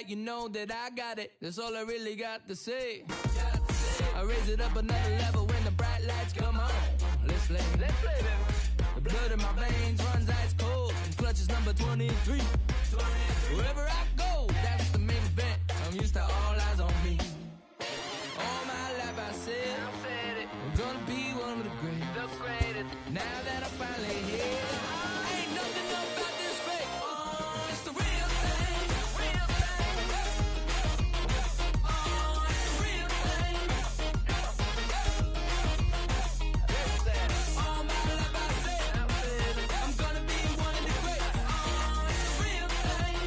like you know that I got it. That's all I really got to say. I raise it up another level when the bright lights come on. Let's play, baby. The blood in my veins runs ice cold. Clutch is number 23. Wherever I go, that's the main event. I'm used to all eyes on me. All my life I said I'm gonna be one of the greatest. Now that I'm finally here, ain't nothing about this fake. Oh, it's the real thing. Oh, it's the real thing. All my life I said I'm gonna be one of the greatest. Oh, it's the real thing.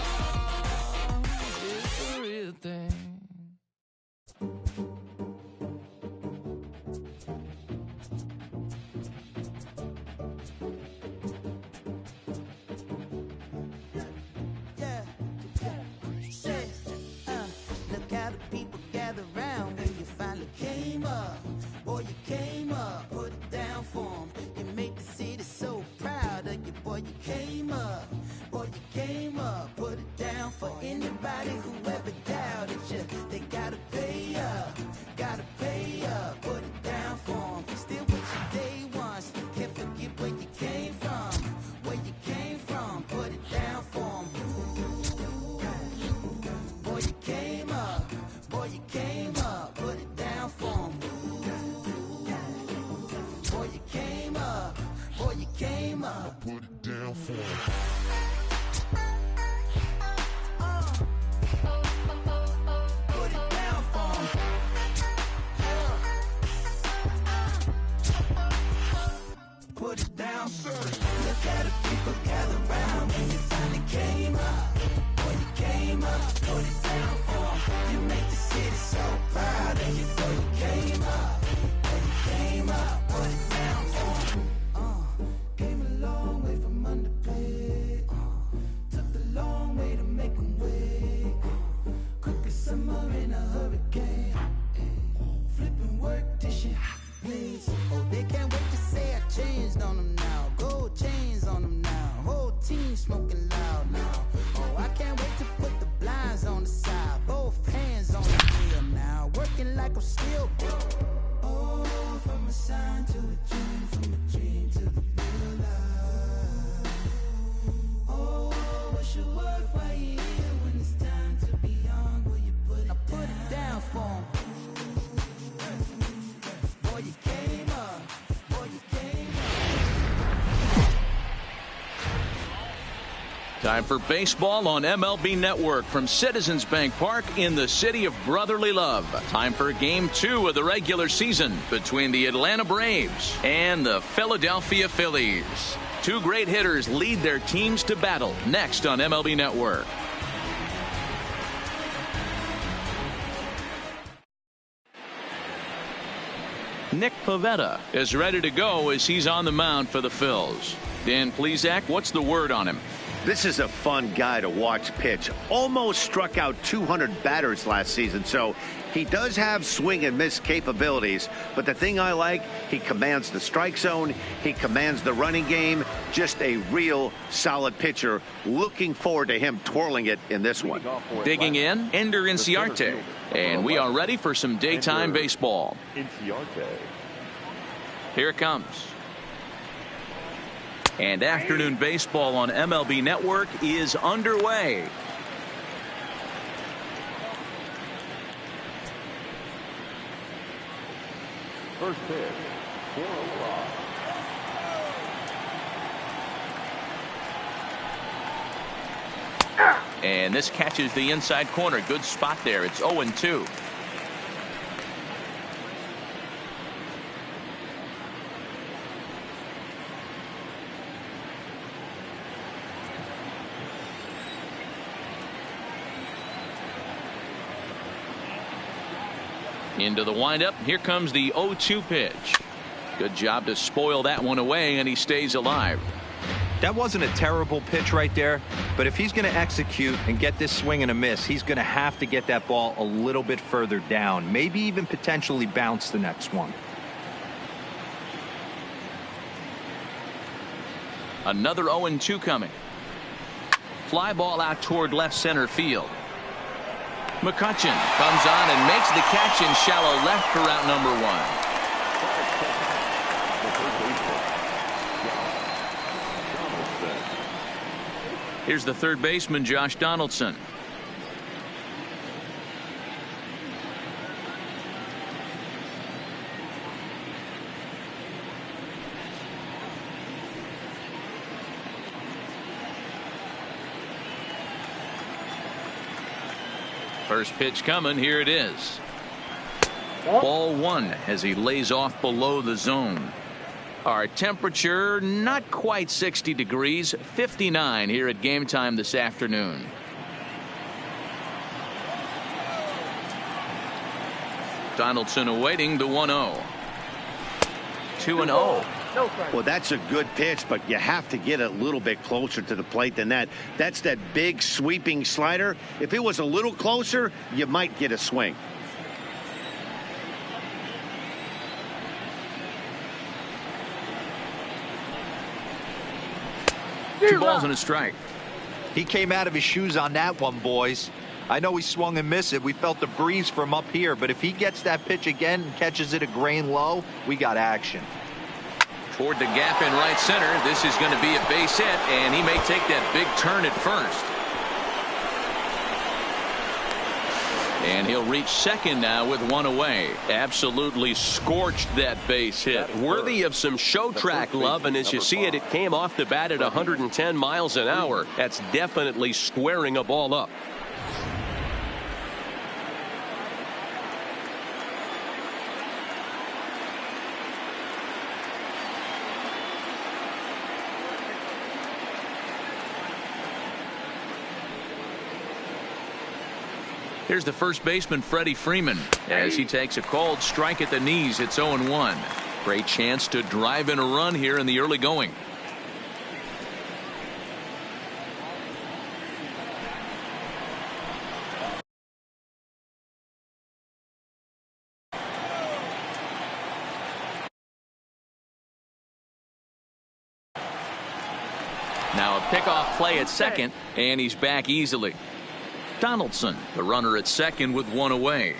Oh, it's the real thing. Look how the people gather round when you finally came up. Boy, you came up, put it down for 'em. You make the city so proud of you. Boy, you came up. Boy, you came up, put it down for anybody who ever doubted you. They gotta pay up, put it down for 'em. Still with you day ones, can't forget where you came from. Put it down for 'em. Boy, you came up, put it down for 'em. Boy, you came up, put it down for 'em. Put it down for 'em. Put it down first. Look at the people gather round when you finally came up. Boy, you came up, put it down for 'em. You make the city so proud of you. Boy, you came up, put it down for 'em. Came a long way from underpaid. Took the long way to make 'em wait. Quick as summer in a hurricane. Flipping work, dishing wings. Oh, they can't wait to say I changed on them now. Gold chains on them now. Whole team smoking loud now. Oh, I can't wait to put the blinds on the side. Both hands on the wheel now. Working like I'm still broke. Oh, from a sign to a dream, from a dream to the real life. Oh, what's your worth while you're here? When it's time to be young, will you put it down? I put it down for 'em. Boy, you came up. Time for baseball on MLB Network from Citizens Bank Park in the city of brotherly love. Time for Game 2 of the regular season between the Atlanta Braves and the Philadelphia Phillies. Two great hitters lead their teams to battle next on MLB Network. Nick Pivetta is ready to go as he's on the mound for the Phils. Dan Plesac, what's the word on him? This is a fun guy to watch pitch. Almost struck out 200 batters last season, so he does have swing and miss capabilities. But the thing I like, he commands the strike zone. He commands the running game. Just a real solid pitcher. Looking forward to him twirling it in this one. Digging in, Ender Inciarte. And we are ready for some daytime baseball. Here it comes. And afternoon baseball on MLB Network is underway. First pitch, 4 o'clock. And this catches the inside corner. Good spot there. It's 0-2. Into the windup. Here comes the 0-2 pitch. Good job to spoil that one away, and he stays alive. That wasn't a terrible pitch right there, but if he's going to execute and get this swing and a miss, he's going to have to get that ball a little bit further down, maybe even potentially bounce the next one. Another 0-2 coming. fly ball out toward left center field. McCutchen comes on and makes the catch in shallow left for out number 1. Here's the third baseman, Josh Donaldson. First pitch coming. Here it is. Ball 1 as he lays off below the zone. Our temperature not quite 60 degrees, 59 here at game time this afternoon. Donaldson awaiting the 1-0. 2-0. Well, that's a good pitch, but you have to get a little bit closer to the plate than that. That's that big sweeping slider. If it was a little closer, you might get a swing. Two balls and a strike. He came out of his shoes on that one, boys. I know he swung and missed it. We felt the breeze from up here, but if he gets that pitch again and catches it a grain low, we got action. Toward the gap in right center. This is going to be a base hit, and he may take that big turn at first. And he'll reach second now with 1 away. Absolutely scorched that base hit. Worthy of some show track love, and as you see it, it came off the bat at 110 miles an hour. That's definitely squaring a ball up. Here's the first baseman, Freddie Freeman, as he takes a called strike at the knees. It's 0-1. Great chance to drive in a run here in the early going. Now a pickoff play at second, and he's back easily. Donaldson, the runner at second with 1 away.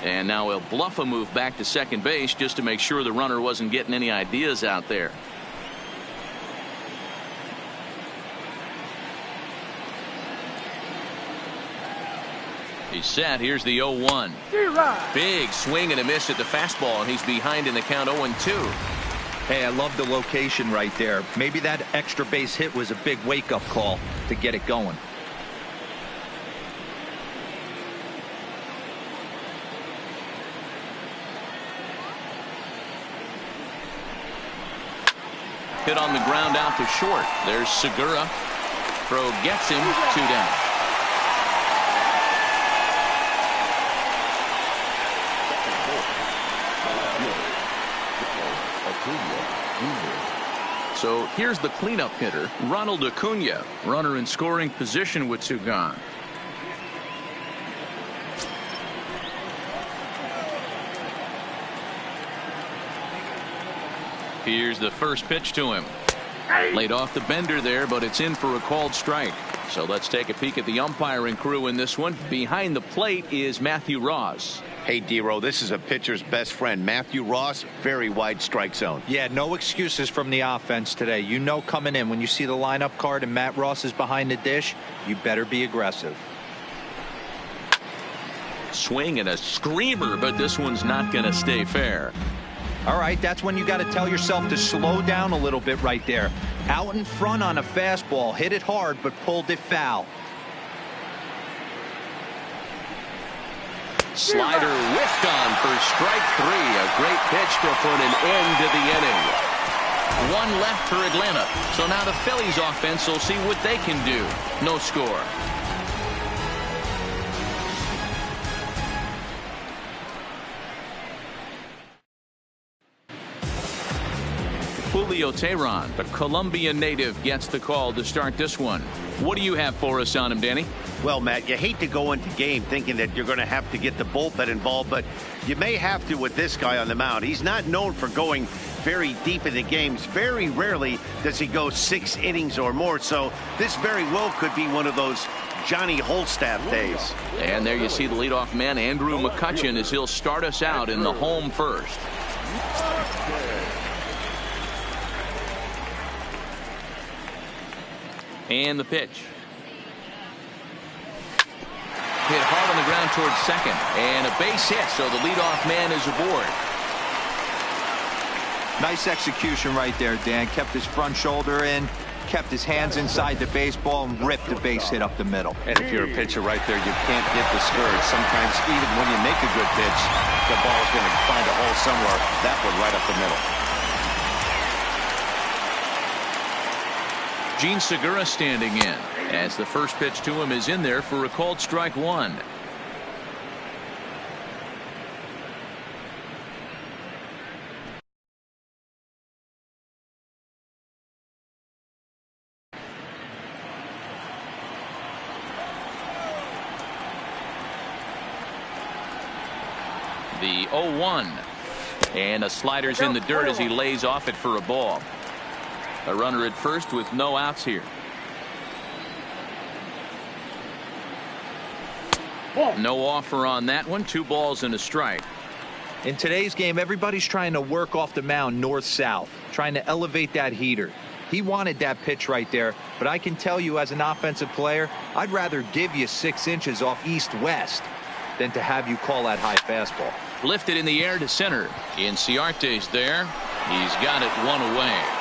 And now he'll bluff a move back to second base just to make sure the runner wasn't getting any ideas out there. He's set. Here's the 0-1. Big swing and a miss at the fastball, and he's behind in the count 0-2. Hey, I love the location right there. Maybe that extra base hit was a big wake-up call to get it going. Hit on the ground out to short. There's Segura. Throw gets him. 2 down. So here's the cleanup hitter, Ronald Acuna, runner in scoring position with 2 gone. Here's the first pitch to him. Laid off the bender there, but it's in for a called strike. So let's take a peek at the umpiring crew in this one. Behind the plate is Matthew Ross. Hey, D-Row, this is a pitcher's best friend, Matthew Ross. Very wide strike zone. Yeah, no excuses from the offense today. You know coming in when you see the lineup card and Matt Ross is behind the dish, you better be aggressive. Swing and a screamer, but this one's not going to stay fair. All right, that's when you got to tell yourself to slow down a little bit right there. Out in front on a fastball, hit it hard, but pulled it foul. Slider whiffed on for strike 3. A great pitch to put an end to the inning. 1 left for Atlanta. So now the Phillies offense will see what they can do. No score. Julio Teheran, the Colombian native, gets the call to start this one. What do you have for us on him, Danny? Well, Matt, you hate to go into game thinking that you're going to have to get the bullpen involved, but you may have to with this guy on the mound. He's not known for going very deep in the games. Very rarely does he go 6 innings or more. So this very well could be one of those Johnny Holstaff days. And there you see the leadoff man, Andrew McCutchen, as he'll start us out in the home first. And the pitch. Hit hard on the ground towards second. And a base hit, so the leadoff man is aboard. Nice execution right there, Dan. Kept his front shoulder in, kept his hands inside the baseball, and ripped the base hit up the middle. And if you're a pitcher right there, you can't get discouraged. Sometimes even when you make a good pitch, the ball's going to find a hole somewhere. That one right up the middle. Gene Segura standing in as the first pitch to him is in there for a called strike one. The 0-1, and a slider's in the dirt as he lays off it for a ball. A runner at first with no outs here. No offer on that one. 2 balls and a strike. In today's game, everybody's trying to work off the mound north-south, trying to elevate that heater. He wanted that pitch right there, but I can tell you as an offensive player, I'd rather give you 6 inches off east-west than to have you call that high fastball. Lifted in the air to center. Inciarte's there. He's got it 1 away.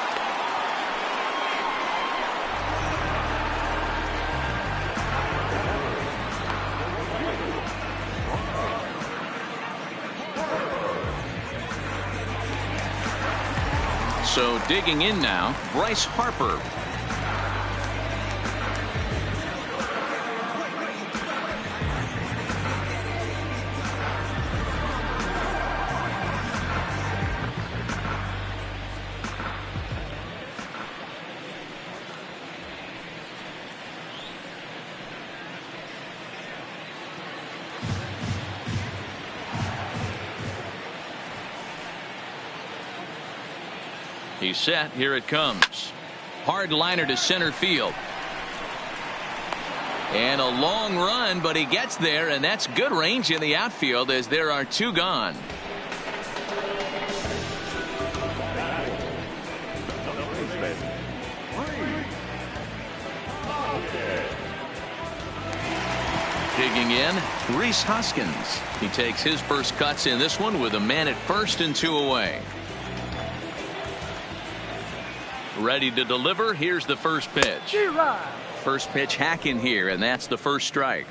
So digging in now, Bryce Harper. He's set. Here it comes. Hard liner to center field. And a long run, but he gets there, and that's good range in the outfield as there are 2 gone. Digging in, Rhys Hoskins. He takes his first cuts in this one with a man at first and 2 away. Ready to deliver. Here's the first pitch. First pitch hack in here, and that's the first strike.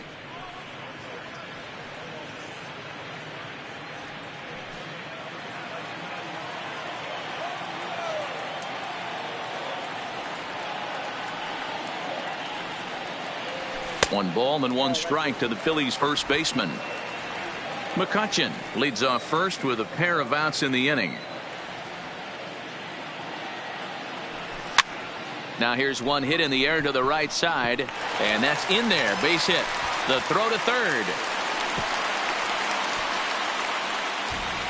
One ball and 1 strike to the Phillies first baseman. McCutchen leads off first with a pair of outs in the inning. Now here's one hit in the air to the right side, and that's in there. Base hit. The throw to third.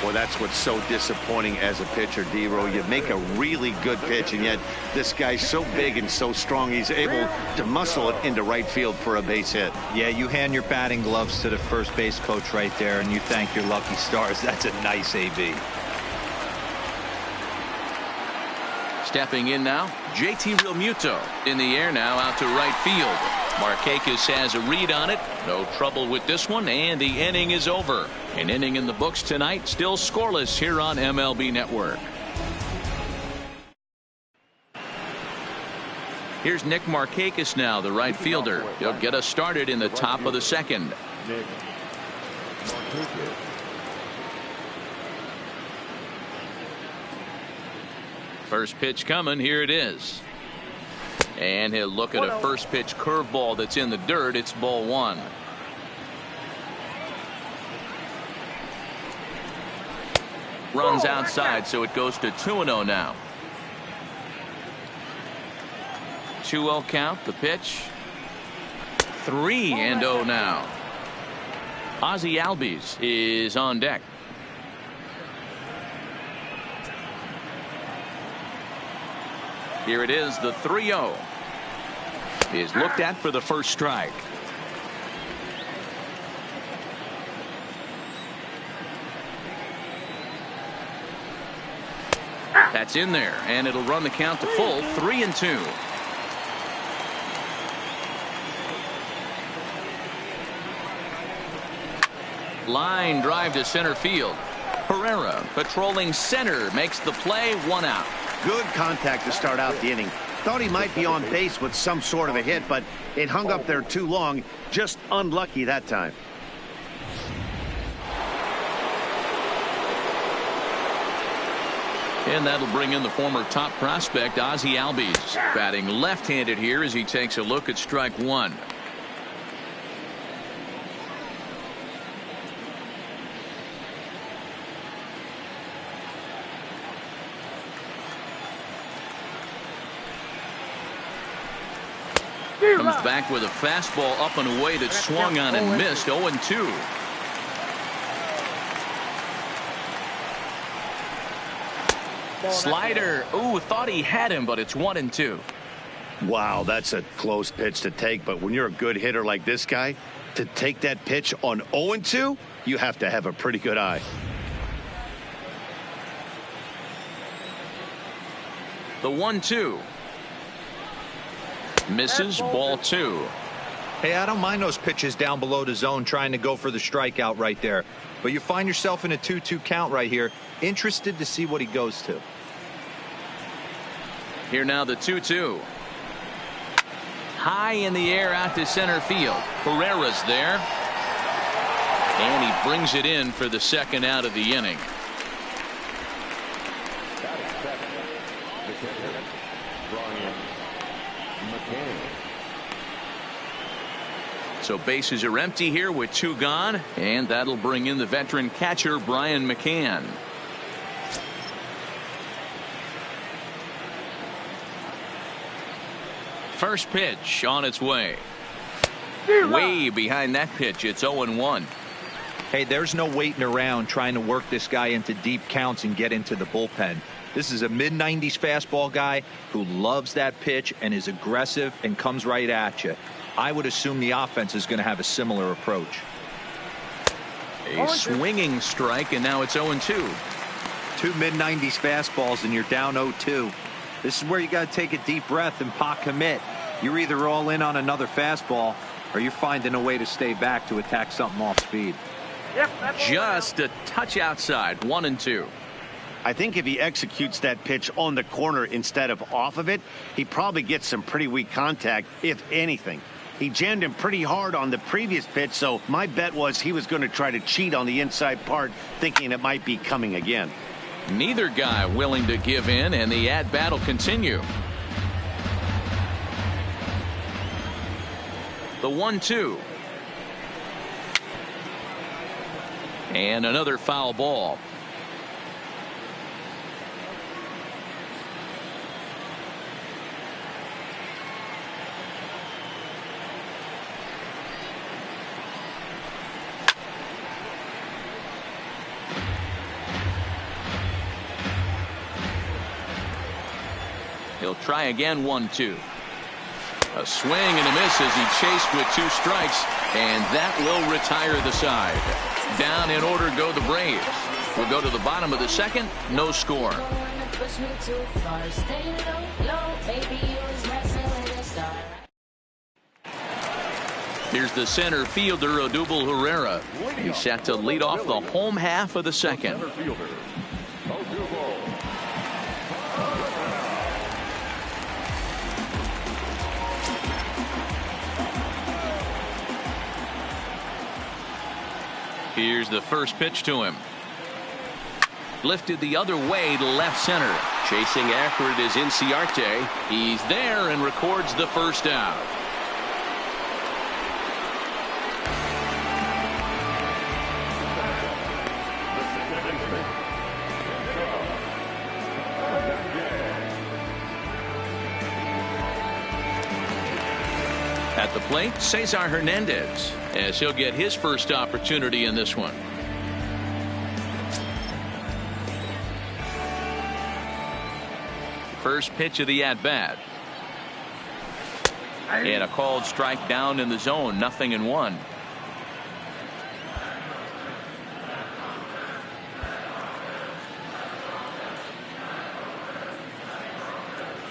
Well, that's what's so disappointing as a pitcher, D-Row. You make a really good pitch, and yet this guy's so big and so strong, he's able to muscle it into right field for a base hit. Yeah, you hand your batting gloves to the first base coach right there, and you thank your lucky stars. That's a nice AB. Stepping in now, JT Realmuto in the air now out to right field. Markakis has a read on it. No trouble with this one, and the inning is over. An inning in the books tonight, still scoreless here on MLB Network. Here's Nick Markakis now, the right fielder. He'll get us started in the top of the second. First pitch coming. Here it is. And he'll look at a first pitch curveball that's in the dirt. It's ball 1. Runs outside, so it goes to 2-0 now. 2-0 count. The pitch. 3-0 now. Ozzie Albies is on deck. Here it is, the 3-0 is looked at for the first strike. That's in there, and it'll run the count to full, 3-2. Line drive to center field. Herrera patrolling center makes the play, 1 out. Good contact to start out the inning. Thought he might be on base with some sort of a hit, but it hung up there too long. Just unlucky that time. And that'll bring in the former top prospect, Ozzie Albies, batting left-handed here as he takes a look at strike 1. Comes back with a fastball up and away that swung on and missed. 0-2. Slider. Ooh, thought he had him, but it's 1-2. Wow, that's a close pitch to take. But when you're a good hitter like this guy, to take that pitch on 0-2, you have to have a pretty good eye. The 1-2. Misses, ball 2. Hey, I don't mind those pitches down below the zone trying to go for the strikeout right there. But you find yourself in a 2-2 count right here. Interested to see what he goes to. Here now the 2-2. High in the air out to center field. Herrera's there. And he brings it in for the second out of the inning. So bases are empty here with 2 gone, and that'll bring in the veteran catcher Brian McCann. First pitch on its way. Way behind that pitch. It's 0-1. Hey, there's no waiting around trying to work this guy into deep counts and get into the bullpen. This is a mid-90s fastball guy who loves that pitch and is aggressive and comes right at you. I would assume the offense is going to have a similar approach. A swinging strike, and now it's 0-2. 2 mid-90s fastballs, and you're down 0-2. This is where you got to take a deep breath and pot commit. You're either all in on another fastball, or you're finding a way to stay back to attack something off speed. Just a touch outside, 1-2. I think if he executes that pitch on the corner instead of off of it, he probably gets some pretty weak contact, if anything. He jammed him pretty hard on the previous pitch, so my bet was he was going to try to cheat on the inside part, thinking it might be coming again. Neither guy willing to give in, and the at-bat will continue. The 1-2. And another foul ball. He'll try again, 1-2. A swing and a miss as he chased with 2 strikes, and that will retire the side. Down in order go the Braves. We'll go to the bottom of the second, no score. Here's the center fielder, Odubel Herrera. He's set to lead off the home half of the second. Here's the first pitch to him. Lifted the other way to left center. Chasing after it is Inciarte. He's there and records the first out. At the plate, Cesar Hernandez, as he'll get his first opportunity in this one. First pitch of the at-bat. And a called strike down in the zone. 0-1.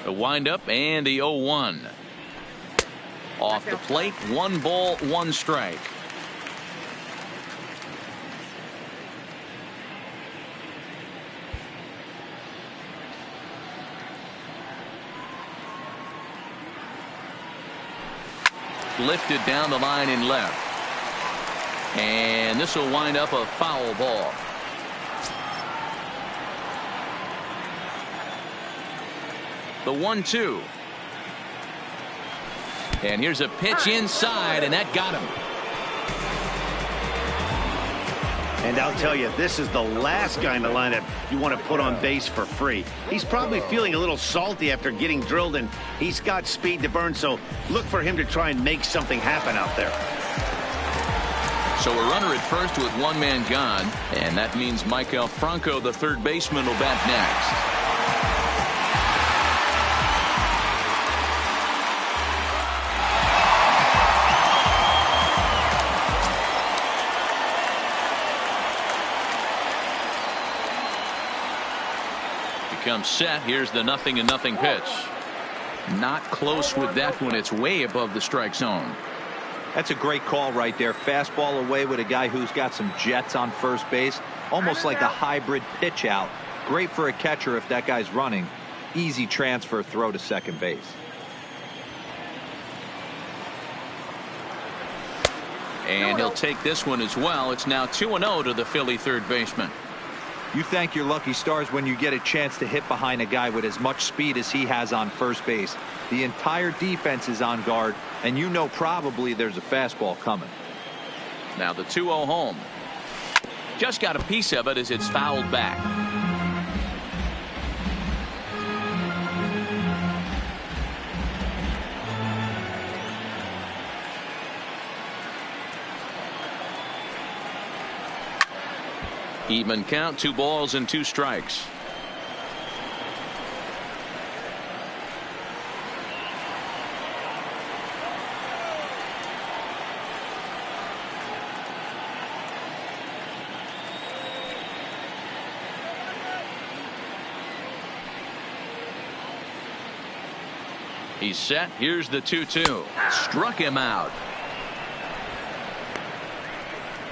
The windup and the 0-1. Off the plate, 1 ball, 1 strike. Lifted down the line in left. And this will wind up a foul ball. The 1-2. And here's a pitch inside, and that got him. And I'll tell you, this is the last guy in the lineup you want to put on base for free. He's probably feeling a little salty after getting drilled, and he's got speed to burn, so look for him to try and make something happen out there. So a runner at first with 1 man gone, and that means Michael Franco, the third baseman, will bat next. Comes set. Here's the 0-0 pitch. Not close with that one. It's way above the strike zone. That's a great call right there. Fastball away with a guy who's got some jets on first base. Almost like a hybrid pitch out. Great for a catcher if that guy's running. Easy transfer throw to second base. And he'll take this one as well. It's now 2-0 to the Philly third baseman. You thank your lucky stars when you get a chance to hit behind a guy with as much speed as he has on first base. The entire defense is on guard, and you know probably there's a fastball coming. Now the 2-0 home. Just got a piece of it as it's fouled back. Even count, 2 balls and 2 strikes. He's set. Here's the 2-2. Struck him out.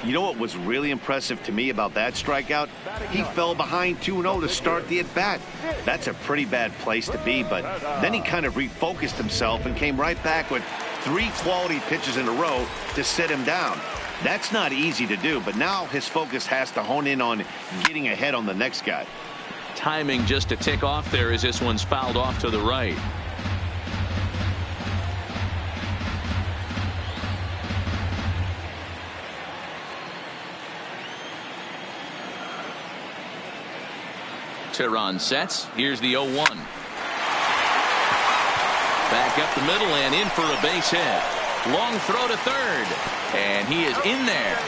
You know what was really impressive to me about that strikeout? He fell behind 2-0 to start the at-bat. That's a pretty bad place to be, but then he kind of refocused himself and came right back with 3 quality pitches in a row to sit him down. That's not easy to do, but now his focus has to hone in on getting ahead on the next guy. Timing just to tick off there as this one's fouled off to the right. Tehran sets. Here's the 0-1. Back up the middle and in for a base hit. Long throw to third. And he is in there.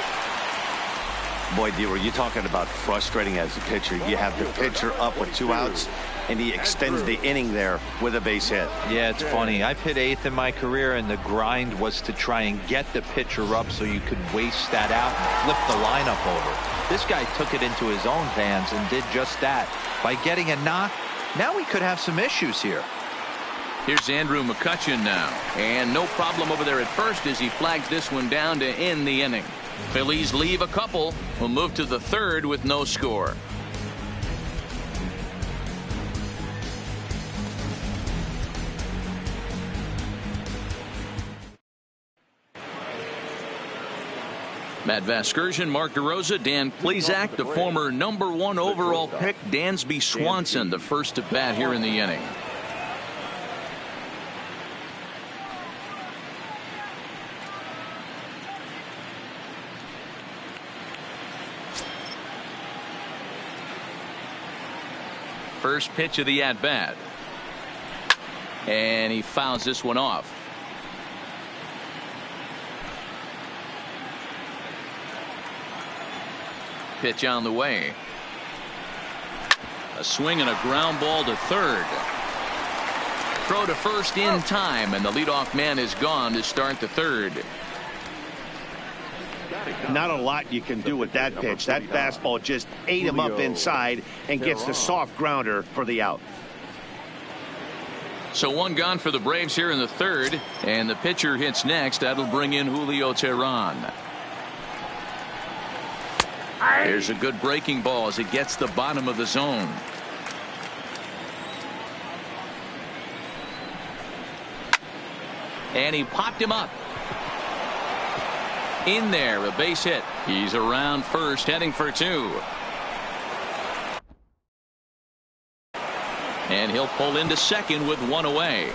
Boy, D, were you talking about frustrating as a pitcher? You have the pitcher up with 2 outs, and he extends the inning there with a base hit. Yeah, it's funny. I've hit 8th in my career, and the grind was to try and get the pitcher up so you could waste that out and flip the lineup over. This guy took it into his own hands and did just that. By getting a knock, now we could have some issues here. Here's Andrew McCutchen now. And no problem over there at first as he flags this one down to end the inning. Phillies leave a couple. We'll move to the 3rd with no score. Matt Vasgersian, Mark DeRosa, Dan Plesac, the former #1 overall pick, Dansby Swanson, the first at bat here in the inning. First pitch of the at-bat. And he fouls this one off. Pitch on the way. A swing and a ground ball to third. throw to first in time, and the leadoff man is gone to start the third. Not a lot you can do with that pitch. That fastball just ate him up inside and gets the soft grounder for the out. So one gone for the Braves here in the third, and the pitcher hits next. That'll bring in Julio Teheran. Here's a good breaking ball as it gets the bottom of the zone. And he popped him up. In there, a base hit. He's around first, heading for two. And he'll pull into second with one away.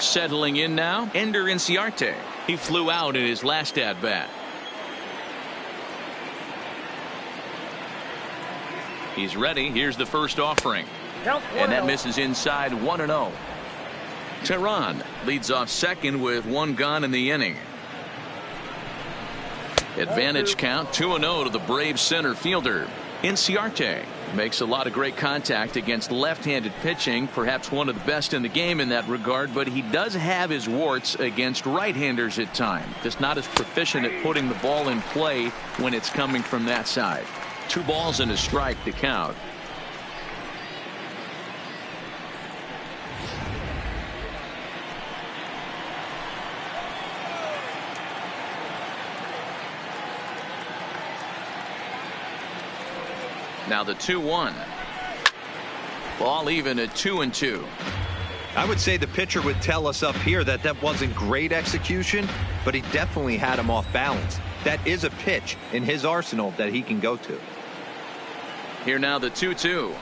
Settling in now, Ender Inciarte. He flew out in his last at bat. He's ready. Here's the first offering. And that misses inside 1-0. Teheran leads off second with one gone in the inning. Advantage count 2-0 to the Braves center fielder. Inciarte makes a lot of great contact against left-handed pitching, perhaps one of the best in the game in that regard, but he does have his warts against right-handers at times. Just not as proficient at putting the ball in play when it's coming from that side. 2 balls and a strike to count. Now the 2-1. Ball even at 2-2. I would say the pitcher would tell us up here that that wasn't great execution, but he definitely had him off balance. That is a pitch in his arsenal that he can go to. Here now the 2-2.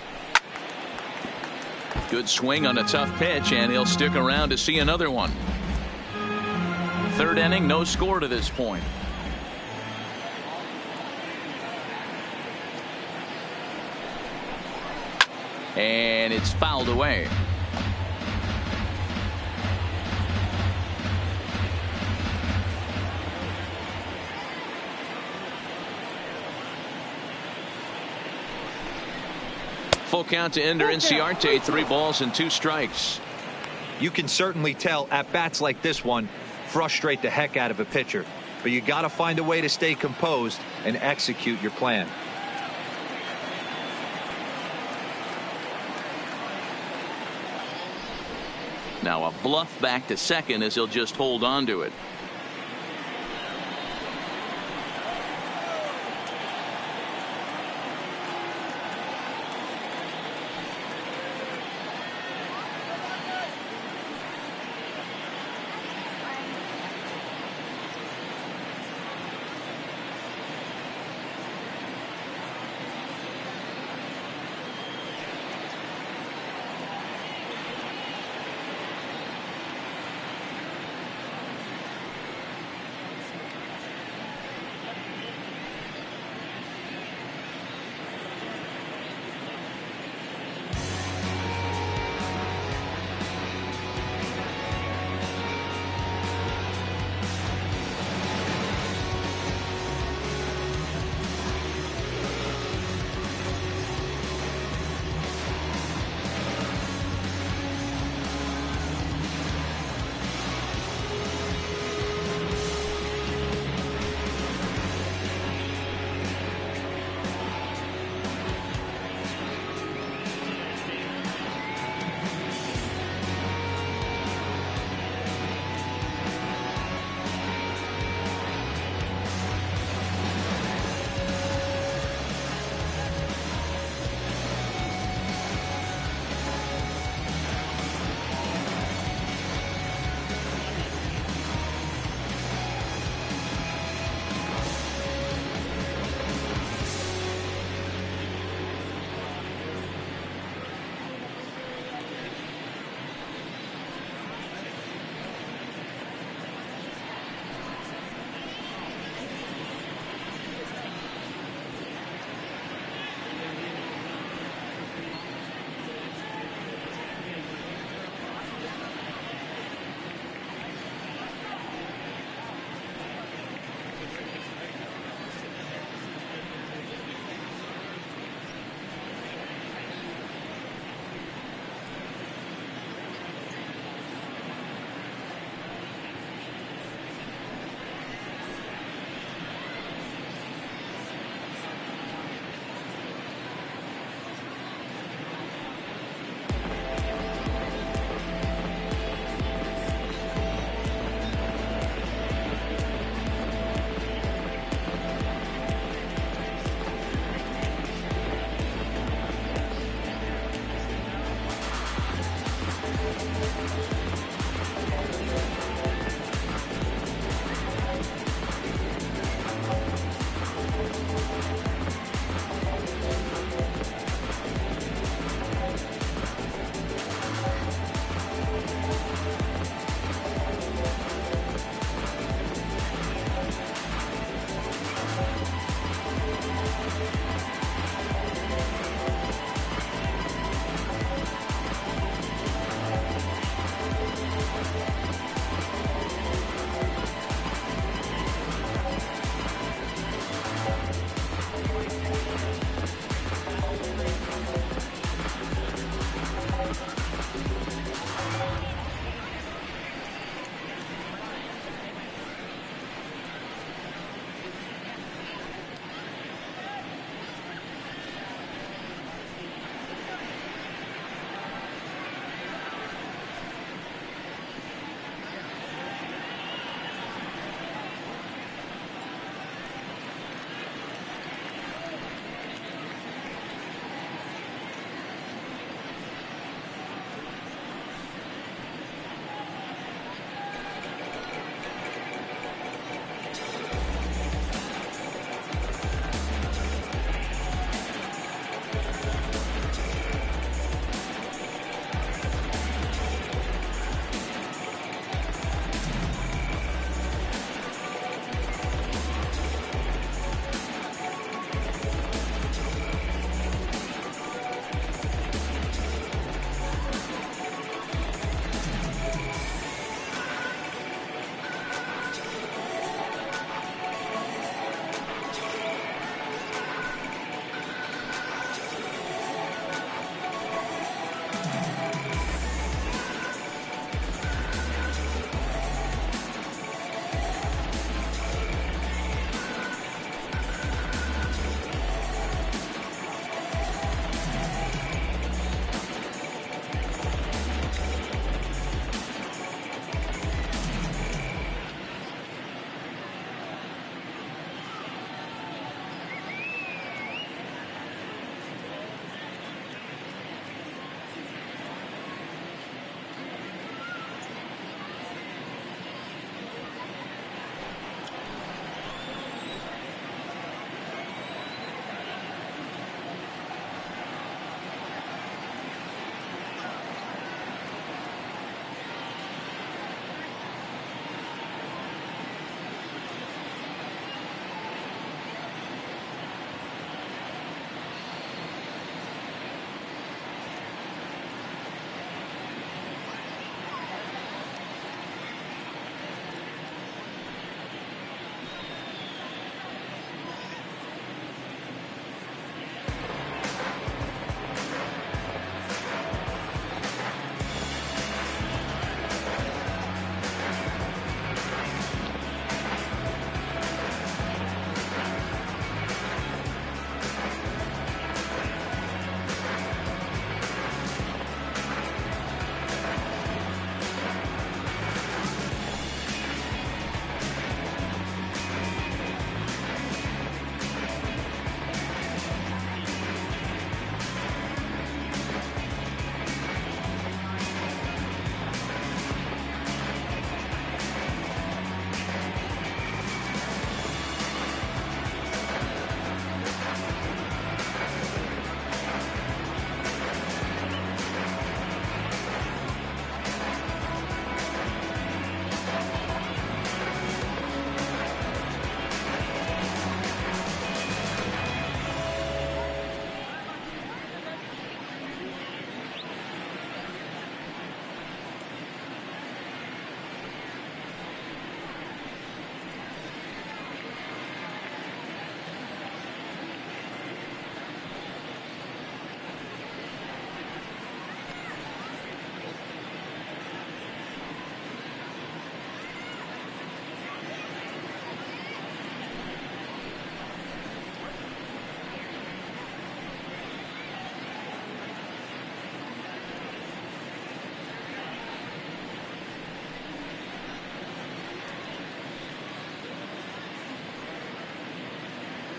Good swing on a tough pitch, and he'll stick around to see another one. Third inning, no score to this point. And it's fouled away. Full count to Ender Inciarte, 3 balls and 2 strikes. You can certainly tell at bats like this one frustrate the heck out of a pitcher, but you got to find a way to stay composed and execute your plan. Now a bluff back to second as he'll just hold on to it.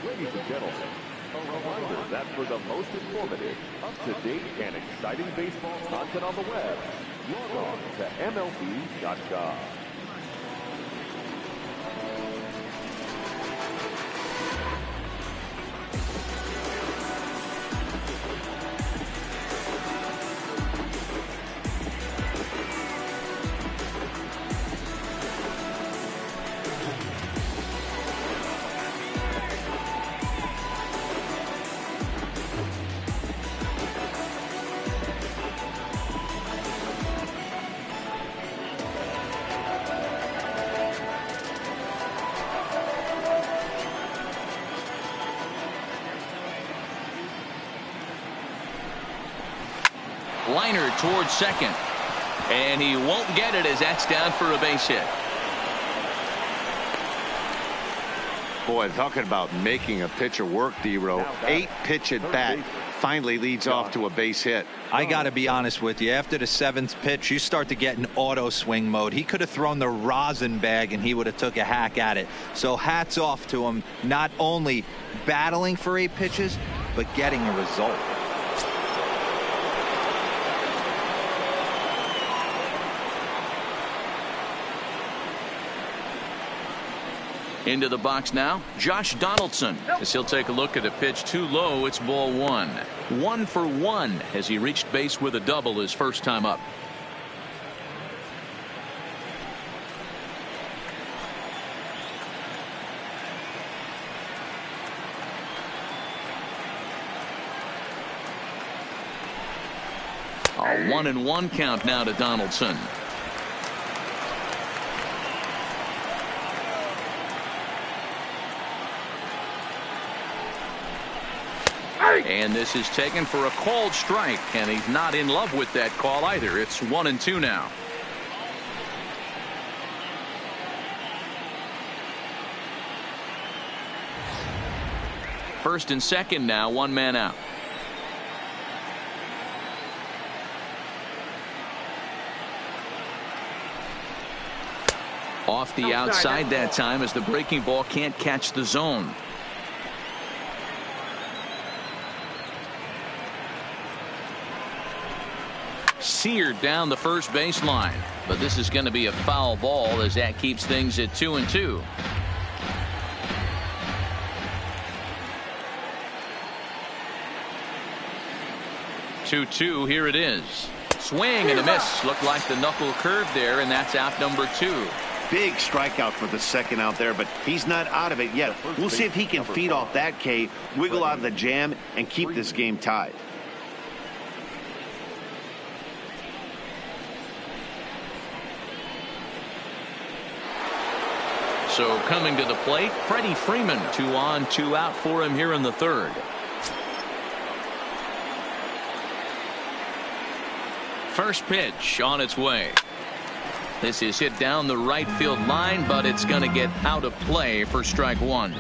Ladies and gentlemen, a reminder that for the most informative, up-to-date, and exciting baseball content on the web, log on to MLB.com. Liner towards second, and he won't get it as that's down for a base hit. Boy, talking about making a pitcher work, D-Row. 8 pitch at bat finally leads off to a base hit. I got to be honest with you. After the 7th pitch, you start to get in auto swing mode. He could have thrown the rosin bag and he would have took a hack at it. So hats off to him, not only battling for 8 pitches, but getting a result. Into the box now, Josh Donaldson, as he'll take a look at a pitch too low. It's ball 1. 1 for 1 as he reached base with a double his first time up. A 1-1 count now to Donaldson. And this is taken for a called strike, and he's not in love with that call either. It's 1-2 now. First and second now, 1 man out. Off the outside that time as the breaking ball can't catch the zone. Seared down the first baseline, but this is going to be a foul ball as that keeps things at 2-2. Here it is. Swing and a miss. Looked like the knuckle curve there, and that's out number 2. Big strikeout for the second out there, but he's not out of it yet. We'll see if he can feed off that K, wiggle out of the jam, and keep this game tied. So coming to the plate, Freddie Freeman. 2 on, 2 out for him here in the 3rd. First pitch on its way. This is hit down the right field line, but it's going to get out of play for strike 1.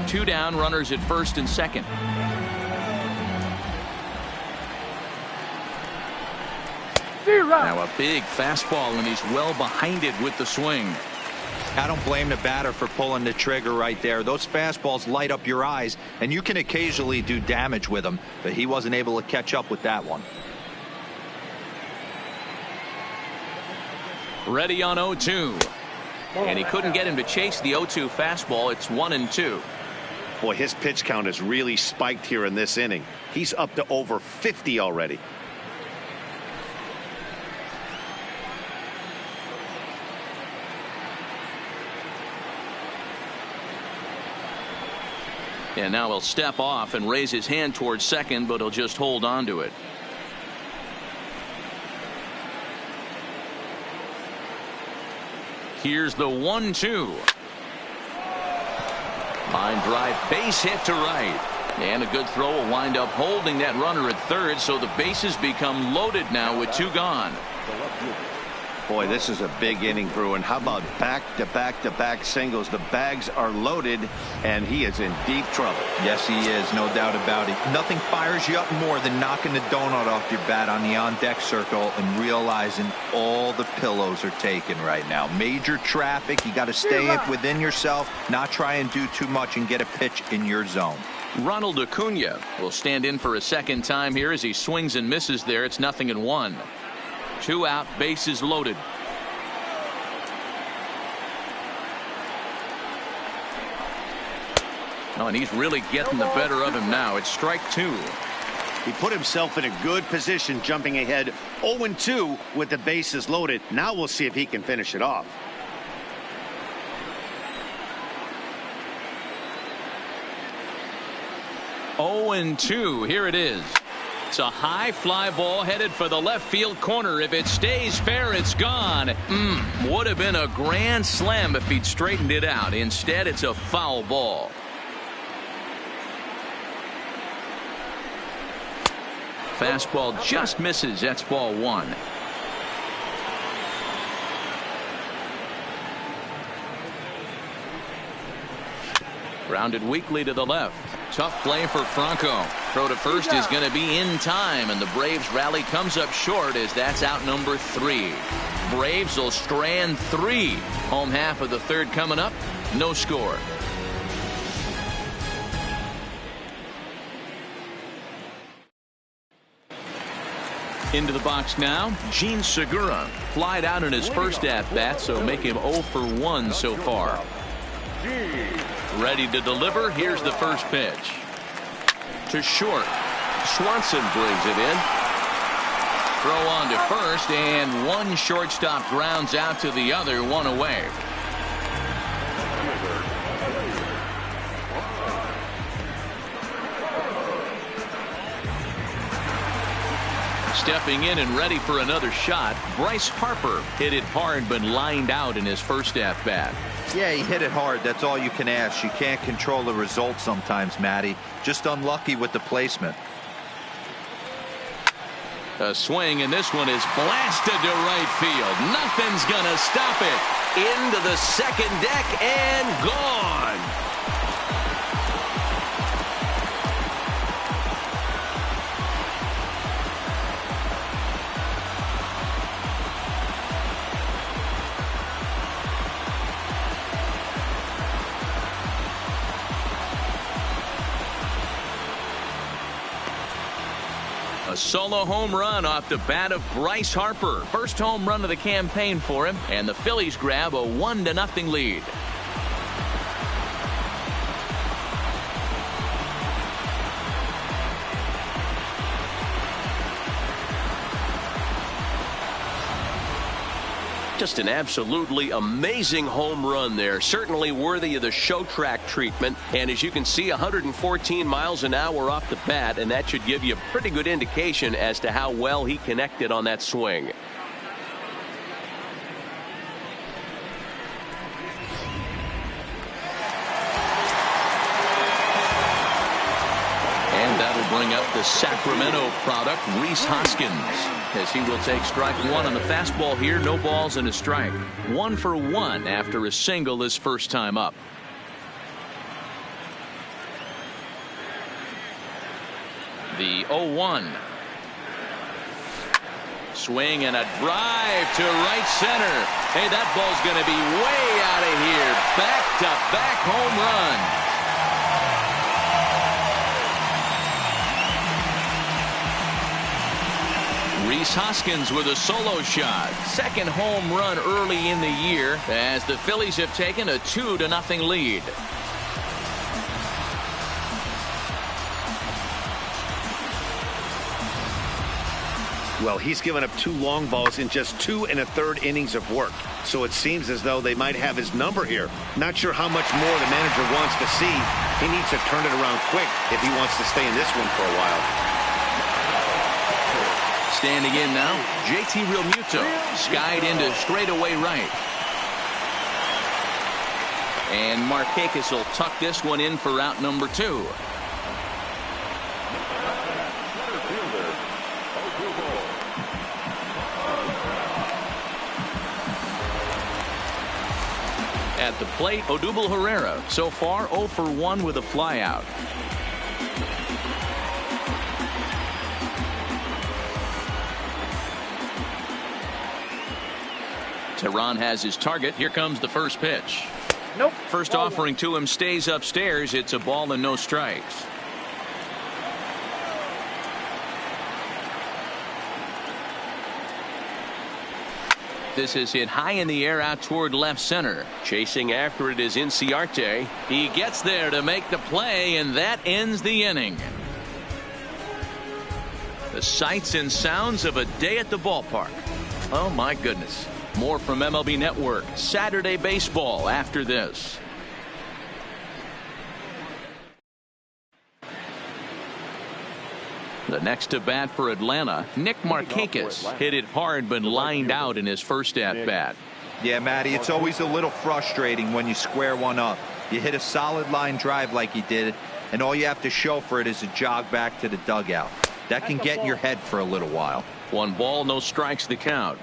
2 down, runners at first and second. Now a big fastball, and he's well behind it with the swing. I don't blame the batter for pulling the trigger right there. Those fastballs light up your eyes, and you can occasionally do damage with them, but he wasn't able to catch up with that one. Ready on 0-2. And he couldn't get him to chase the 0-2 fastball. It's 1-2. Boy, his pitch count has really spiked here in this inning. He's up to over 50 already. And now he'll step off and raise his hand towards second, but he'll just hold on to it. Here's the 1-2. Line drive, base hit to right. And a good throw will wind up holding that runner at third, so the bases become loaded now with 2 gone. Boy, this is a big inning, Bruin. How about back-to-back-to-back singles? The bags are loaded, and he is in deep trouble. Yes, he is, no doubt about it. Nothing fires you up more than knocking the donut off your bat on the on-deck circle and realizing all the pillows are taken right now. Major traffic. You got to stay within yourself, not try and do too much and get a pitch in your zone. Ronald Acuna will stand in for a second time here as he swings and misses there. It's 0-1. 2 out, bases loaded. Oh, and he's really getting the better of him now. It's strike 2. He put himself in a good position, jumping ahead 0-2 with the bases loaded. Now we'll see if he can finish it off. Oh, 0-2. Here it is. It's a high fly ball headed for the left field corner. If it stays fair, it's gone. Would have been a grand slam if he'd straightened it out. Instead, it's a foul ball. Fastball just misses. That's ball 1. Grounded weakly to the left. Tough play for Franco. Throw to first is going to be in time, and the Braves rally comes up short as that's out number 3. Braves will strand 3. Home half of the third coming up. No score. Into the box now, Gene Segura. Flied out in his first at-bat, so make him 0 for 1 so far. Ready to deliver. Here's the first pitch. To short. Swanson brings it in. Throw on to first, and one shortstop grounds out to the other, 1 away. Stepping in and ready for another shot, Bryce Harper hit it hard but lined out in his first at-bat. Yeah, he hit it hard. That's all you can ask. You can't control the result sometimes, Matty. Just unlucky with the placement. A swing, and this one is blasted to right field. Nothing's gonna stop it. Into the second deck and gone. A solo home run off the bat of Bryce Harper. First home run of the campaign for him, and the Phillies grab a 1-0 lead. Just an absolutely amazing home run there. Certainly worthy of the show track treatment. And as you can see, 114 miles an hour off the bat, and that should give you a pretty good indication as to how well he connected on that swing. And that'll bring up the Sacramento product, Rhys Hoskins, as he will take strike 1 on the fastball here. No balls and a strike. 1 for 1 after a single his first time up. The 0-1. Swing and a drive to right center. Hey, that ball's going to be way out of here. Back-to-back home run. Rhys Hoskins with a solo shot. Second home run early in the year as the Phillies have taken a 2-0 lead. Well, he's given up 2 long balls in just 2 1/3 innings of work. So it seems as though they might have his number here. Not sure how much more the manager wants to see. He needs to turn it around quick if he wants to stay in this one for a while. Standing in now, JT Realmuto, skied into straightaway right. And Markakis will tuck this one in for out number 2. At the plate, Odubel Herrera, so far 0 for 1 with a flyout. Tehran has his target. Here comes the first pitch. Nope. First offering to him stays upstairs. It's a ball and no strikes. This is hit high in the air out toward left center. Chasing after it is Inciarte. He gets there to make the play, and that ends the inning. The sights and sounds of a day at the ballpark. Oh, my goodness. More from MLB Network. Saturday baseball after this. The next to bat for Atlanta, Nick Markakis hit it hard but lined out in his first at bat. Yeah, Matty, it's always a little frustrating when you square one up. You hit a solid line drive like he did, and all you have to show for it is a jog back to the dugout. That can get in your head for a little while. 1 ball, no strikes, the count.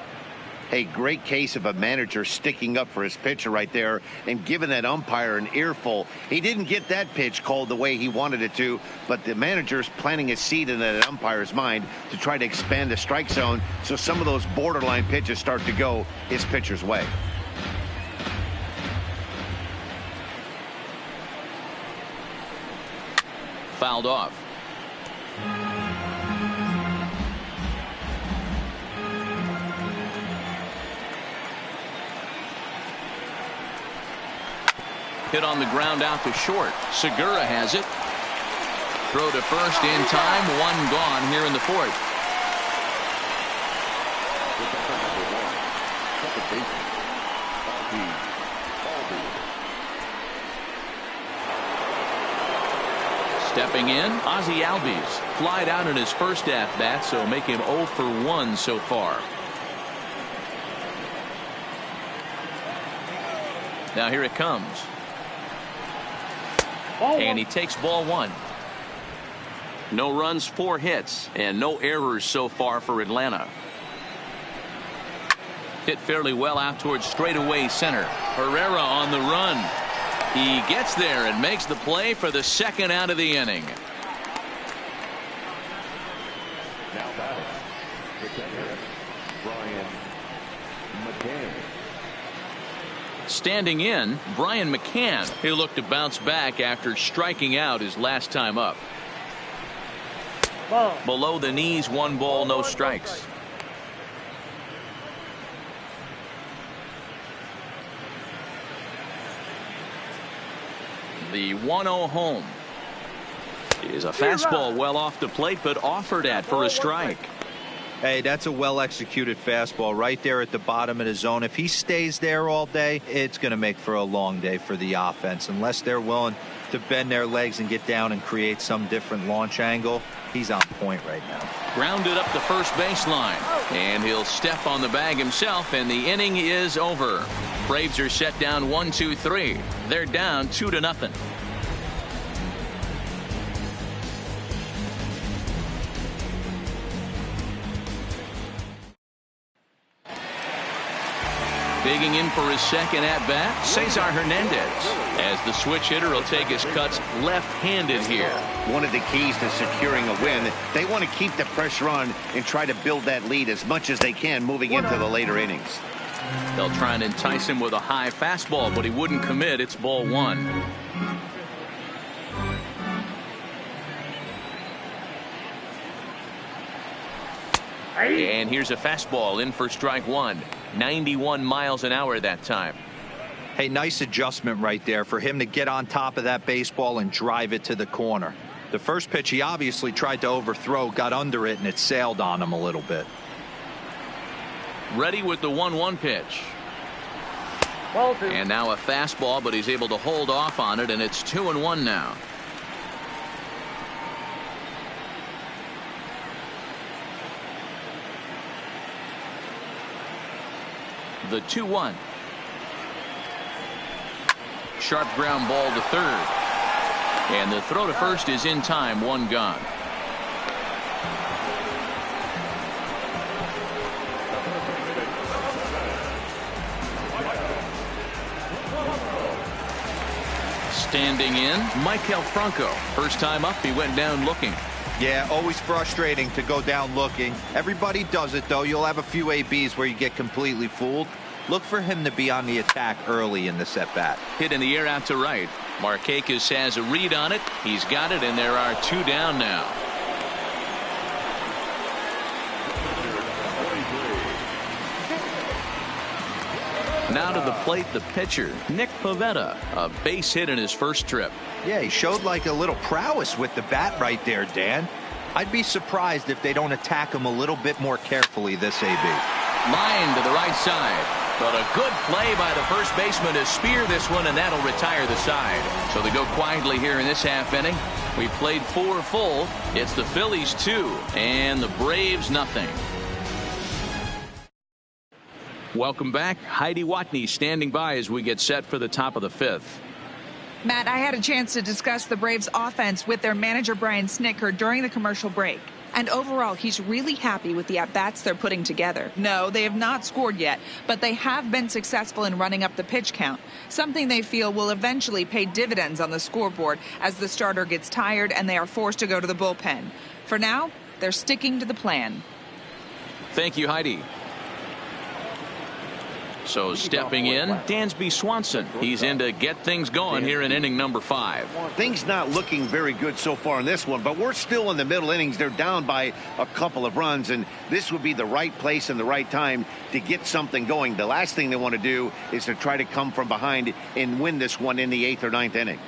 A great case of a manager sticking up for his pitcher right there and giving that umpire an earful. He didn't get that pitch called the way he wanted it to, but the manager's planting a seed in that umpire's mind to try to expand the strike zone so some of those borderline pitches start to go his pitcher's way. Fouled off. Hit on the ground out to short. Segura has it. Throw to first in time. 1 gone here in the 4th. Stepping in, Ozzie Albies. Flied out in his first at-bat, so make him 0 for 1 so far. Now here it comes. And he takes ball 1. No runs, 4 hits, and no errors so far for Atlanta. Hit fairly well out towards straightaway center. Herrera on the run. He gets there and makes the play for the 2nd out of the inning. Now batting, the catcher, Brian McCann. Standing in, Brian McCann. He'll look to bounce back after striking out his last time up. Ball. Below the knees, 1 ball, no strikes. The 1-0 home is a fastball well off the plate, but offered at for a strike. Hey, that's a well-executed fastball right there at the bottom of the zone. If he stays there all day, it's going to make for a long day for the offense. Unless they're willing to bend their legs and get down and create some different launch angle, he's on point right now. Grounded up the first baseline, and he'll step on the bag himself, and the inning is over. Braves are set down 1-2-3. They're down 2-0. Digging in for his 2nd at-bat, Cesar Hernandez, as the switch hitter will take his cuts left-handed here. One of the keys to securing a win, they want to keep the pressure on and try to build that lead as much as they can moving into the later innings. They'll try and entice him with a high fastball, but he wouldn't commit. It's ball 1. And here's a fastball in for strike 1. 91 miles an hour that time. Hey, nice adjustment right there for him to get on top of that baseball and drive it to the corner. The first pitch he obviously tried to overthrow, got under it, and it sailed on him a little bit. Ready with the 1-1 pitch. Ball 2. And now a fastball, but he's able to hold off on it, and it's 2-1 now. The 2-1. Sharp ground ball to third. And the throw to first is in time. 1 gone. Standing in, Maikel Franco. First time up, he went down looking. Yeah, always frustrating to go down looking. Everybody does it, though. You'll have a few ABs where you get completely fooled. Look for him to be on the attack early in this at-bat. Hit in the air out to right. Markakis has a read on it. He's got it, and there are 2 down now. Now to the plate, the pitcher, Nick Pivetta. A base hit in his first trip. Yeah, he showed like a little prowess with the bat right there, Dan. I'd be surprised if they don't attack him a little bit more carefully this AB. Line to the right side. But a good play by the first baseman to spear this one, and that'll retire the side. So they go quietly here in this half inning. We played 4 full. It's the Phillies 2 and the Braves nothing. Welcome back. Heidi Watney standing by as we get set for the top of the 5th. Matt, I had a chance to discuss the Braves offense with their manager Brian Snitker during the commercial break. And overall, he's really happy with the at-bats they're putting together. No, they have not scored yet, but they have been successful in running up the pitch count, something they feel will eventually pay dividends on the scoreboard as the starter gets tired and they are forced to go to the bullpen. For now, they're sticking to the plan. Thank you, Heidi. So stepping in, Dansby Swanson. He's in to get things going here in inning number 5. Things not looking very good so far in this one, but we're still in the middle innings. They're down by a couple of runs, and this would be the right place and the right time to get something going. The last thing they want to do is to try to come from behind and win this one in the 8th or 9th inning.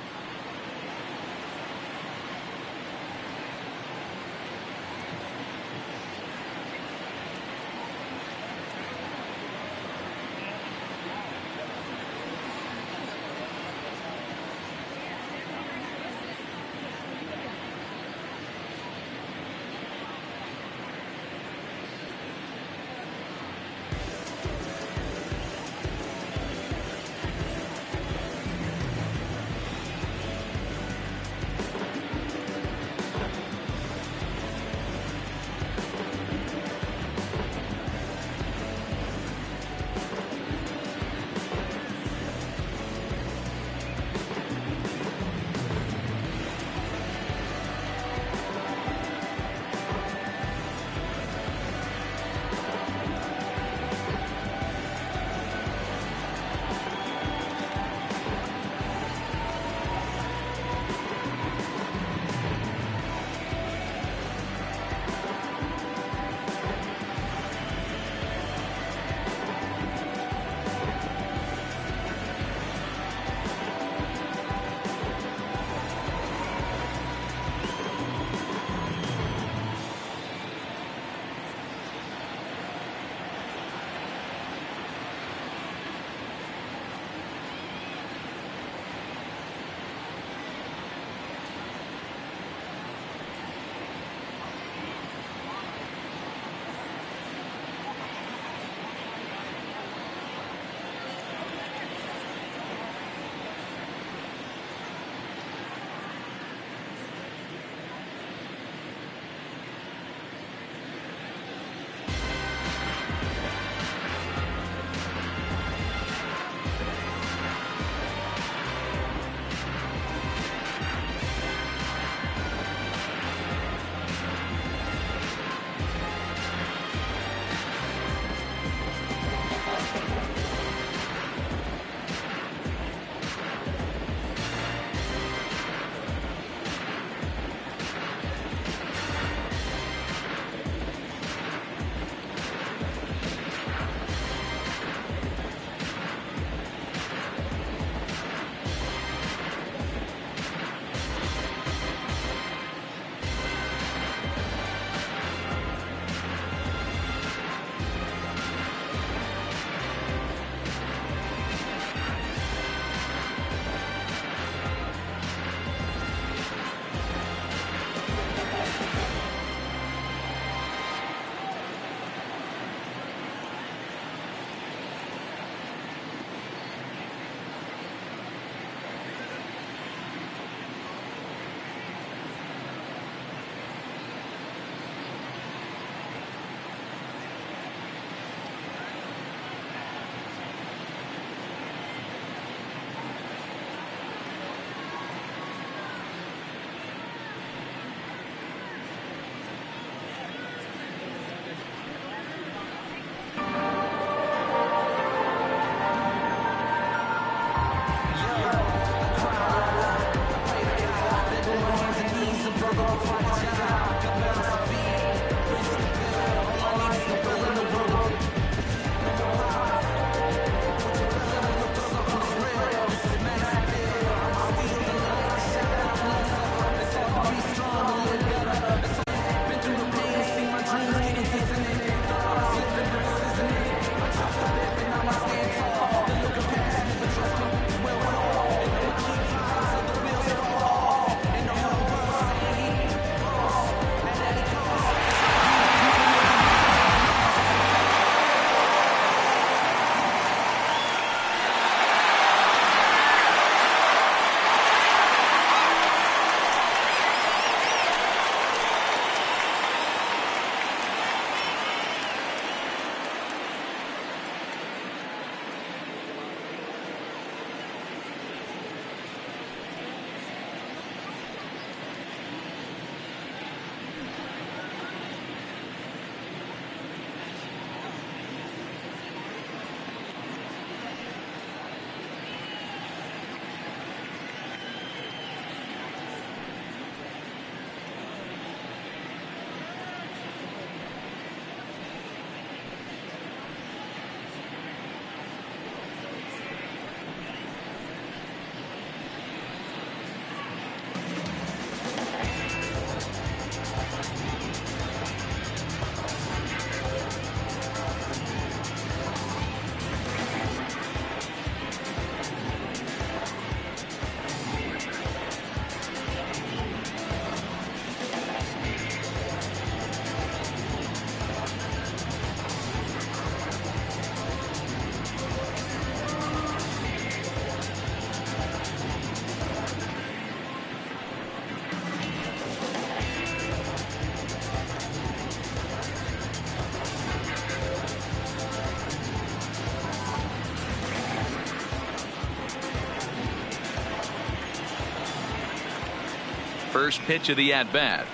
First pitch of the at-bat.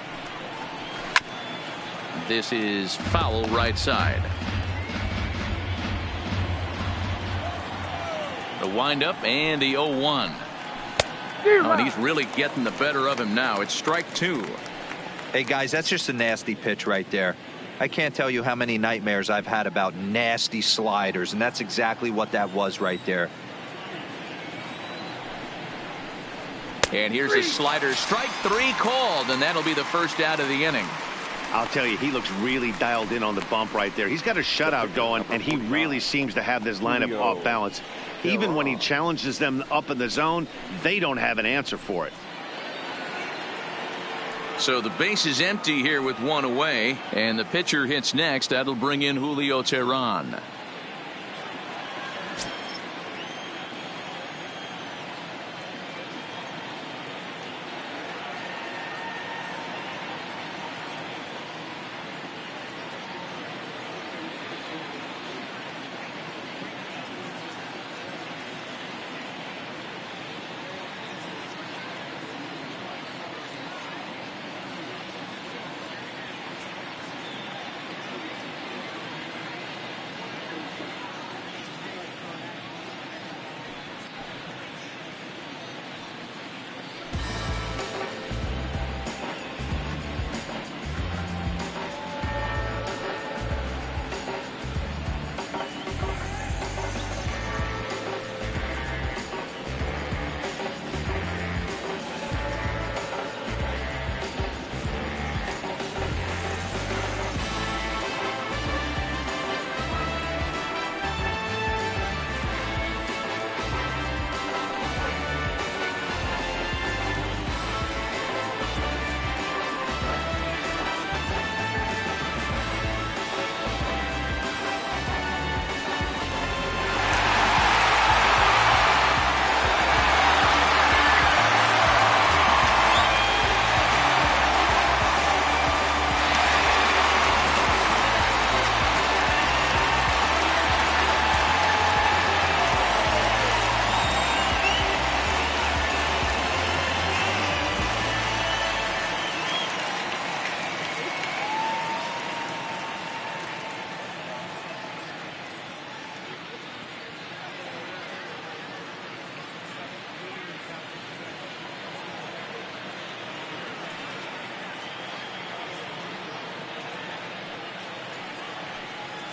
This is foul right side. The windup and the 0-1. Oh, and he's really getting the better of him now. It's strike two. Hey, guys, that's just a nasty pitch right there. I can't tell you how many nightmares I've had about nasty sliders, and that's exactly what that was right there. And here's a slider. Strike three called, and that'll be the first out of the inning. I'll tell you, he looks really dialed in on the bump right there. He's got a shutout going, and he really seems to have this lineup off balance. Even when he challenges them up in the zone, they don't have an answer for it. So the base is empty here with one away, and the pitcher hits next. That'll bring in Julio Teheran.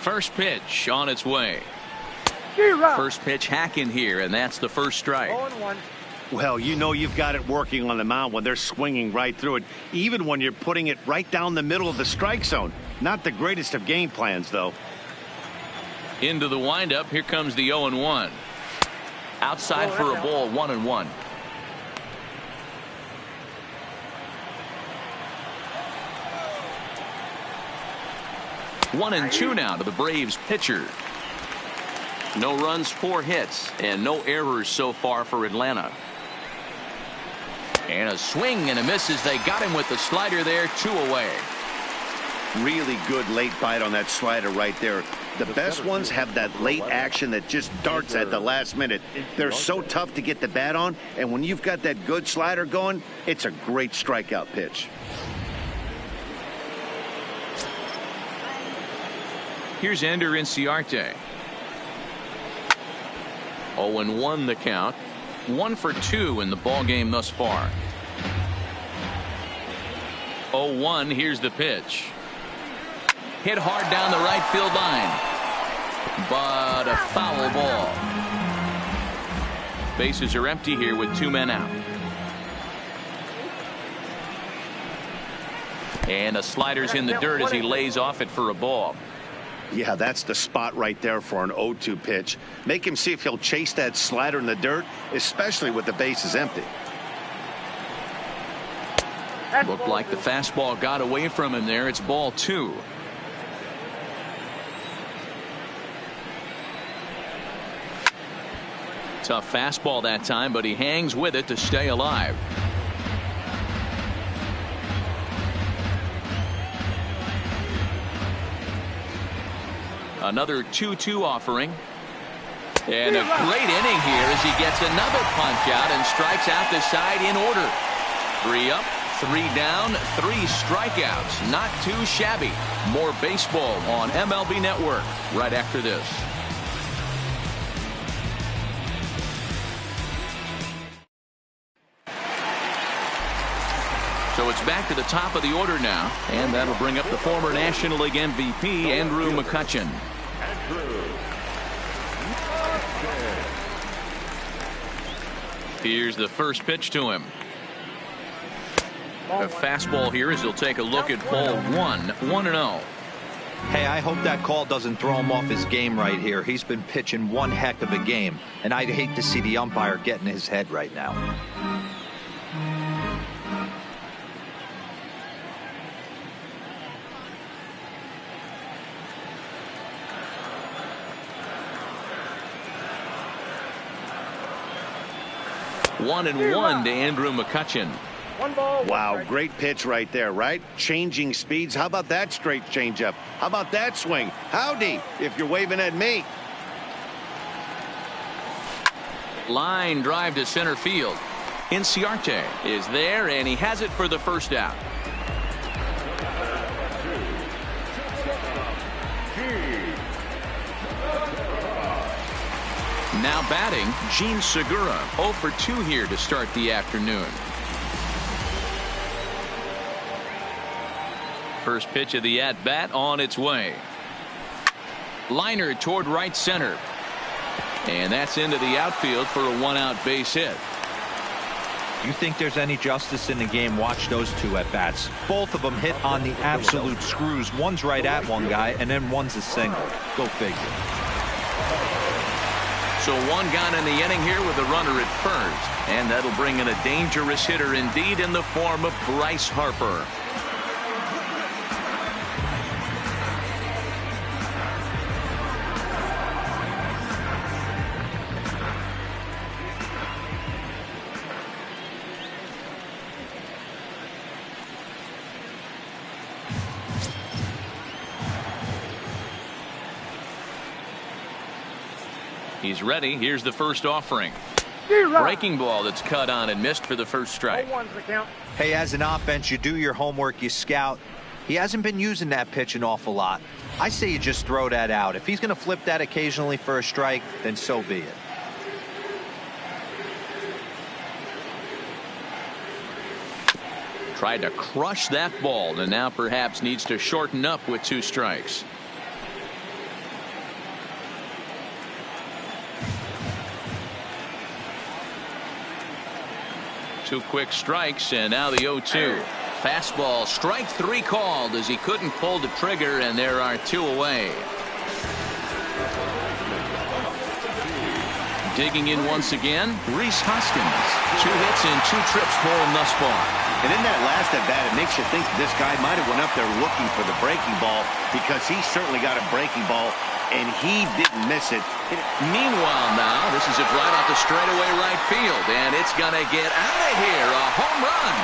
First pitch on its way. First pitch hacking here, and that's the first strike. 0-1. Well, you know you've got it working on the mound when they're swinging right through it, even when you're putting it right down the middle of the strike zone. Not the greatest of game plans, though. Into the windup. Here comes the 0-1. Outside for a ball, 1-1. One and two now to the Braves pitcher. No runs, 4 hits, and no errors so far for Atlanta. And a swing and a miss as they got him with the slider there, 2 away. Really good late bite on that slider right there. The best ones have that late action that just darts at the last minute. They're so tough to get the bat on, and when you've got that good slider going, it's a great strikeout pitch. Here's Ender Inciarte. 0-1 the count. 1 for 2 in the ball game thus far. 0-1. Here's the pitch. Hit hard down the right field line, but a foul ball. Bases are empty here with 2 men out. And a slider's in the dirt as he lays off it for a ball. Yeah, that's the spot right there for an 0-2 pitch. Make him see if he'll chase that slider in the dirt, especially with the bases empty. Looked like the fastball got away from him there. It's ball 2. Tough fastball that time, but he hangs with it to stay alive. Another 2-2 offering. And a great inning here as he gets another punch out and strikes out the side in order. 3 up, 3 down, 3 strikeouts. Not too shabby. More baseball on MLB Network right after this. So it's back to the top of the order now, and that'll bring up the former National League MVP, Andrew McCutchen. Here's the first pitch to him. A fastball here as he'll take a look at ball 1, 1-0. Hey, I hope that call doesn't throw him off his game right here. He's been pitching one heck of a game, and I'd hate to see the umpire get in his head right now. One and one to Andrew McCutchen. Wow, great pitch right there, right? Changing speeds. How about that straight changeup? How about that swing? Howdy, if you're waving at me. Line drive to center field. Inciarte is there, and he has it for the first out. Now batting, Gene Segura, 0 for 2 here to start the afternoon. First pitch of the at-bat on its way. Liner toward right center. And that's into the outfield for a 1-out base hit. You think there's any justice in the game? Watch those two at-bats. Both of them hit on the absolute screws. One's right at one guy, and then one's a single. Go figure. So 1 gone in the inning here with a runner at first. And that'll bring in a dangerous hitter indeed in the form of Bryce Harper. He's ready. Here's the first offering. Breaking ball that's cut on and missed for the first strike. Hey, as an offense, you do your homework, you scout. He hasn't been using that pitch an awful lot. I say you just throw that out. If he's going to flip that occasionally for a strike, then so be it. Tried to crush that ball and now perhaps needs to shorten up with 2 strikes. Two quick strikes, and now the 0-2. Fastball, strike 3 called as he couldn't pull the trigger, and there are 2 away. Digging in once again, Rhys Hoskins. 2 hits and 2 trips for him thus far. And in that last at bat, it makes you think this guy might have went up there looking for the breaking ball, because he certainly got a breaking ball, and he didn't miss it. Meanwhile now, this is a drive out to straightaway right field, and it's going to get out of here. A home run.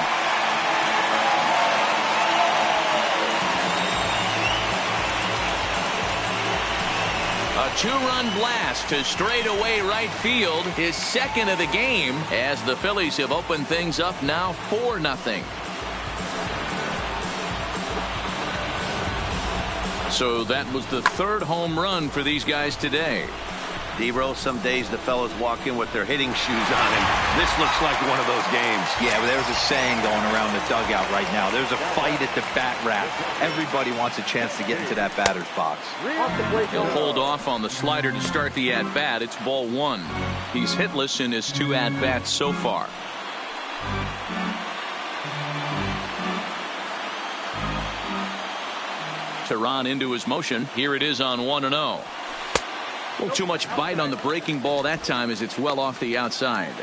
A 2-run blast to straightaway right field, his second of the game, as the Phillies have opened things up now 4-0. So that was the 3rd home run for these guys today. D-Roll, some days the fellows walk in with their hitting shoes on, and this looks like one of those games. Yeah, but there's a saying going around the dugout right now. There's a fight at the bat rack. Everybody wants a chance to get into that batter's box. He'll hold off on the slider to start the at-bat. It's ball 1. He's hitless in his 2 at-bats so far. Tehran into his motion. Here it is on 1-0. A little too much bite on the breaking ball that time as it's well off the outside.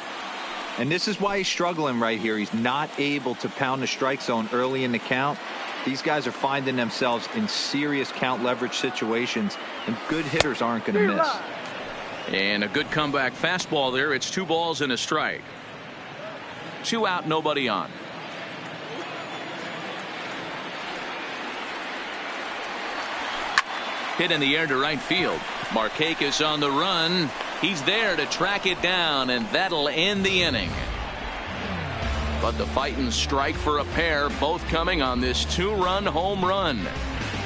And this is why he's struggling right here. He's not able to pound the strike zone early in the count. These guys are finding themselves in serious count leverage situations, and good hitters aren't going to miss. And a good comeback fastball there. It's 2 balls and a strike. 2 out, nobody on. Hit in the air to right field. Markakis on the run. He's there to track it down, and that'll end the inning. But the Titans strike for a pair, both coming on this 2-run home run.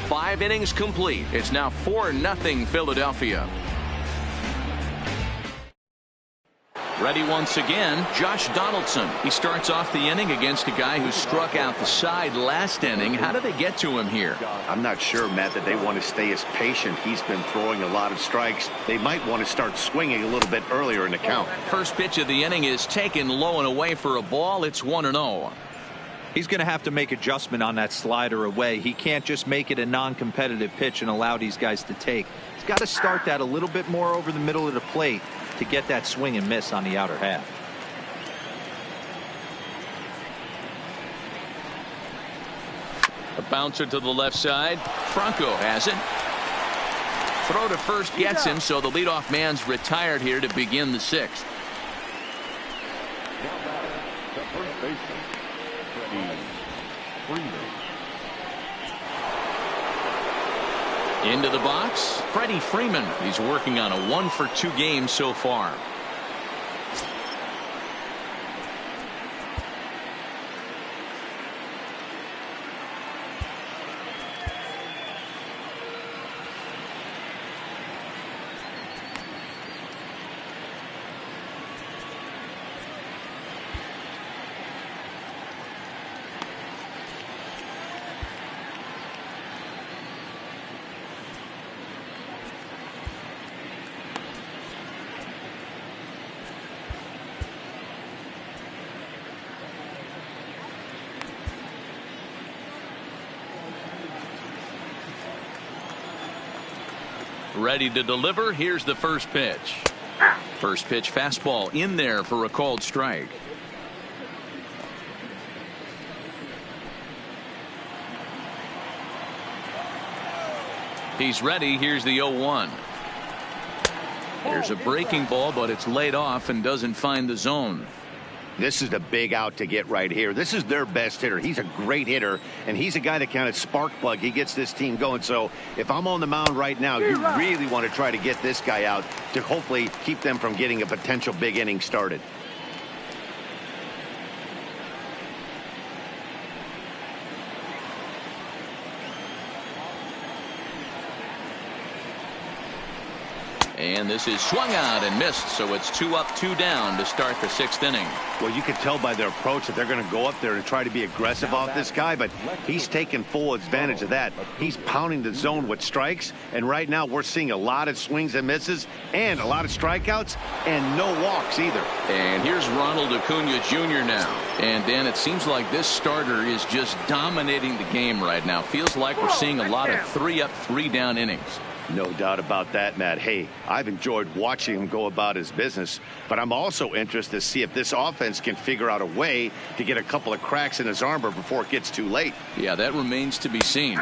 5 innings complete. It's now 4-0 Philadelphia. Ready once again, Josh Donaldson. He starts off the inning against a guy who struck out the side last inning. How do they get to him here? I'm not sure, Matt, that they want to stay as patient. He's been throwing a lot of strikes. They might want to start swinging a little bit earlier in the count. First pitch of the inning is taken low and away for a ball. It's 1-0. He's going to have to make adjustment on that slider away. He can't just make it a non-competitive pitch and allow these guys to take. He's got to start that a little bit more over the middle of the plate to get that swing and miss on the outer half. A bouncer to the left side. Franco has it. Throw to first gets him, so the leadoff man's retired here to begin the 6th. Now batting, the first baseman, Freddie Freeman. Into the box, Freddie Freeman. He's working on a 1-for-2 game so far. Ready to deliver. Here's the first pitch. First pitch fastball in there for a called strike. He's ready. Here's the 0-1. There's a breaking ball, but it's laid off and doesn't find the zone. This is the big out to get right here. This is their best hitter. He's a great hitter, and he's a guy that kind of spark plug. He gets this team going. So if I'm on the mound right now, you really want to try to get this guy out to hopefully keep them from getting a potential big inning started. And this is swung out and missed, so it's 2 up, 2 down to start the 6th inning. Well, you can tell by their approach that they're going to go up there and try to be aggressive off this guy, but he's taking full advantage of that. He's pounding the zone with strikes, and right now we're seeing a lot of swings and misses and a lot of strikeouts and no walks either. And here's Ronald Acuna Jr. now. And Dan, it seems like this starter is just dominating the game right now. Feels like we're seeing a lot of 3 up, 3 down innings. No doubt about that, Matt. Hey, I've enjoyed watching him go about his business, but I'm also interested to see if this offense can figure out a way to get a couple of cracks in his armor before it gets too late. Yeah, that remains to be seen.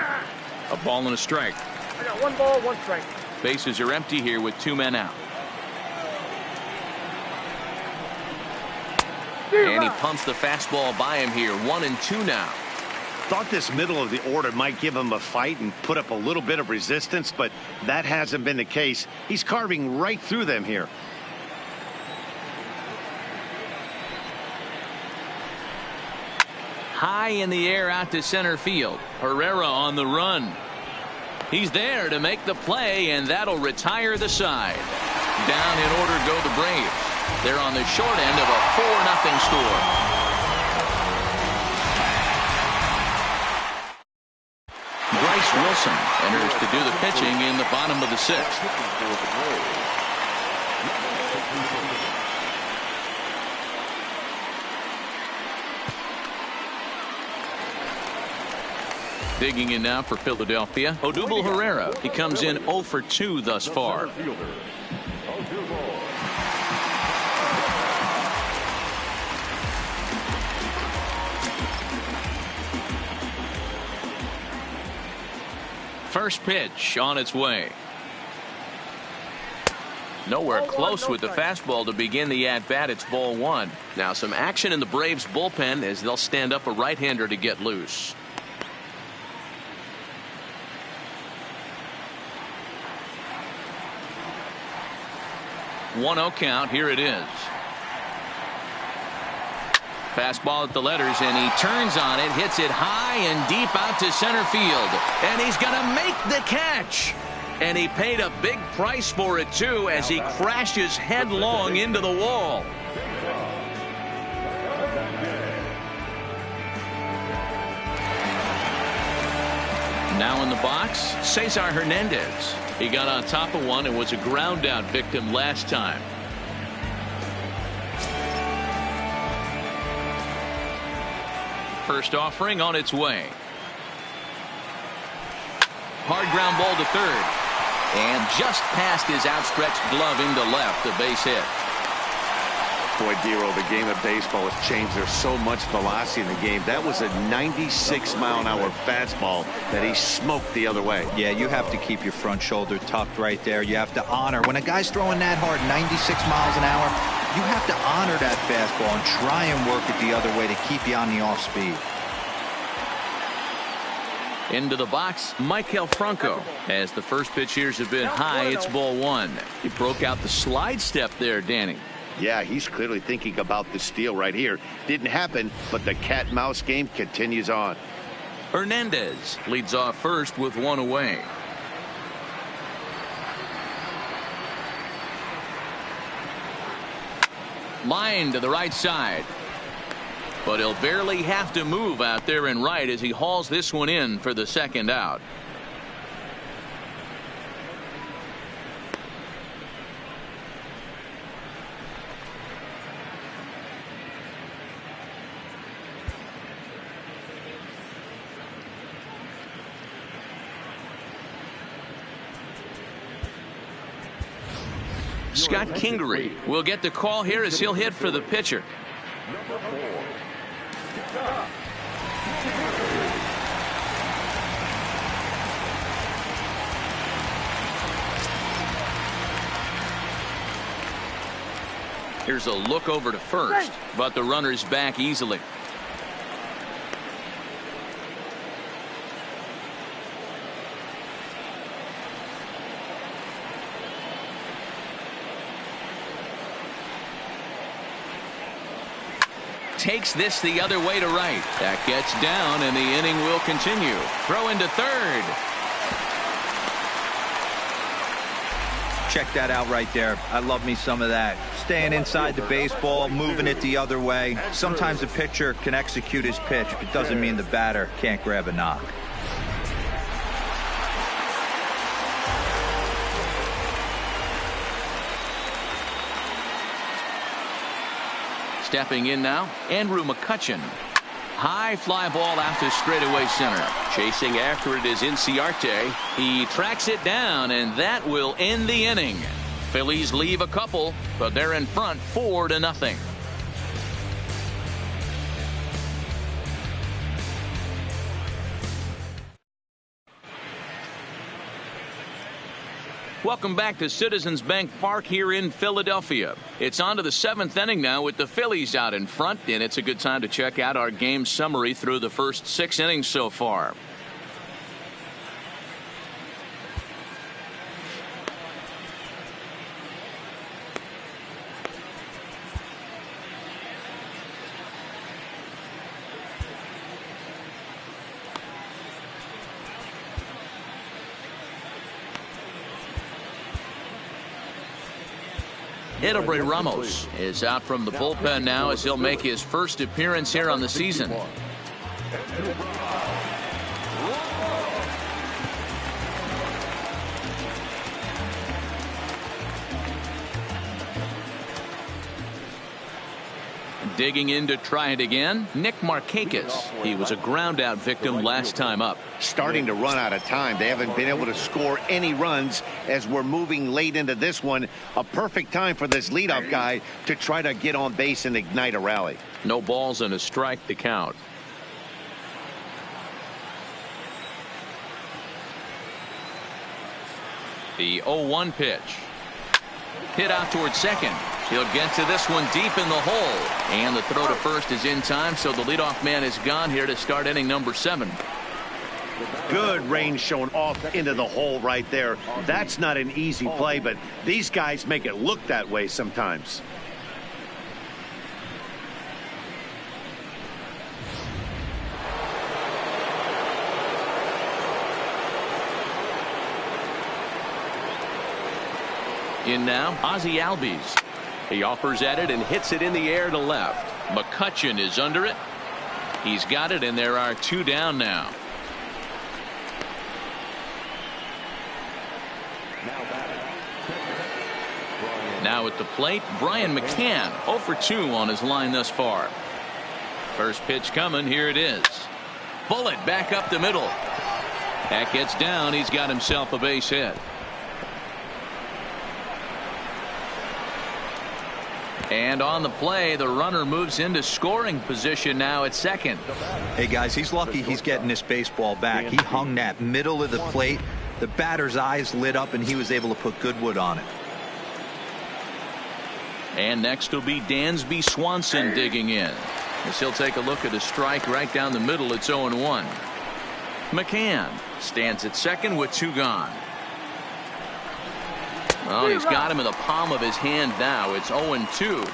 A ball and a strike. I got 1 ball, 1 strike. Bases are empty here with 2 men out. And he pumps the fastball by him here. 1-2 now. Thought this middle of the order might give him a fight and put up a little bit of resistance, but that hasn't been the case. He's carving right through them here. High in the air out to center field. Herrera on the run. He's there to make the play, and that'll retire the side. Down in order go the Braves. They're on the short end of a 4-0 score. Bryce Wilson enters to do the pitching in the bottom of the 6th. Digging in now for Philadelphia, Odubel Herrera. He comes in 0 for 2 thus far. First pitch on its way. Nowhere close with the fastball to begin the at-bat. It's ball 1. Now some action in the Braves bullpen as they'll stand up a right-hander to get loose. One 0 count. Here it is. Fastball at the letters, and he turns on it, hits it high and deep out to center field. And he's going to make the catch. And he paid a big price for it, too, as he crashes headlong into the wall. Now in the box, Cesar Hernandez. He got on top of one and was a ground out victim last time. First offering on its way. Hard ground ball to third. And just past his outstretched glove into left, the base hit. Boy, Dero, the game of baseball has changed. There's so much velocity in the game. That was a 96-mile-an-hour fastball that he smoked the other way. Yeah, you have to keep your front shoulder tucked right there. You have to honor. When a guy's throwing that hard, 96 miles an hour, you have to honor that fastball and try and work it the other way to keep you on the off speed. Into the box, Maikel Franco. As the first pitch here's a bit high, it's ball one. He broke out the slide step there, Danny. Yeah, he's clearly thinking about the steal right here. Didn't happen, but the cat-mouse game continues on. Hernandez leads off first with one away. Line to the right side. But he'll barely have to move out there in right as he hauls this one in for the second out. Scott Kingery will get the call here as he'll hit for the pitcher. Here's a look over to first, but the runner's back easily. Takes this the other way to right. That gets down, and the inning will continue. Throw into third. Check that out right there. I love me some of that. Staying inside the baseball, moving it the other way. Sometimes a pitcher can execute his pitch, but doesn't mean the batter can't grab a knock. Stepping in now, Andrew McCutchen. High fly ball out to straightaway center. Chasing after it is Inciarte. He tracks it down, and that will end the inning. Phillies leave a couple, but they're in front 4-0. Welcome back to Citizens Bank Park here in Philadelphia. It's on to the 7th inning now with the Phillies out in front, and it's a good time to check out our game summary through the first 6 innings so far. Mlb Ramos is out from the bullpen now as he'll make his first appearance here on the season. Digging in to try it again, Nick Markakis. He was a ground out victim last time up. Starting to run out of time. They haven't been able to score any runs as we're moving late into this one. A perfect time for this leadoff guy to try to get on base and ignite a rally. No balls and a strike to count. The 0-1 pitch. Hit out towards second. He'll get to this one deep in the hole. And the throw to first is in time, so the leadoff man is gone here to start inning number 7. Good range shown off into the hole right there. That's not an easy play, but these guys make it look that way sometimes. In now, Ozzie Albies. He offers at it and hits it in the air to left. McCutchen is under it. He's got it, and there are 2 down now. Now at the plate, Brian McCann, 0 for 2 on his line thus far. First pitch coming. Here it is. Bullet back up the middle. That gets down. He's got himself a base hit. And on the play, the runner moves into scoring position now at second. Hey guys, he's lucky he's getting this baseball back. He hung that middle of the plate. The batter's eyes lit up and he was able to put good wood on it. And next will be Dansby Swanson digging in. As he'll take a look at a strike right down the middle. It's 0-1. McCann stands at second with 2 gone. Well, he's got him in the palm of his hand now. It's 0-2.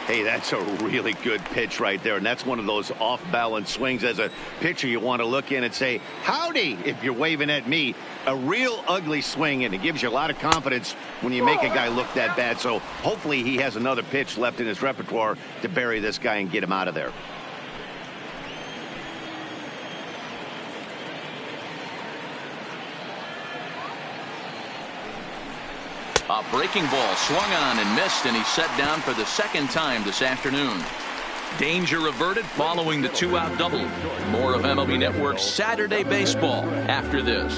Hey, that's a really good pitch right there, and that's one of those off-balance swings. As a pitcher, you want to look in and say, howdy, if you're waving at me. A real ugly swing, and it gives you a lot of confidence when you make a guy look that bad. So hopefully he has another pitch left in his repertoire to bury this guy and get him out of there. A breaking ball swung on and missed, and he's set down for the second time this afternoon. Danger averted following the 2-out double. More of MLB Network's Saturday Baseball after this.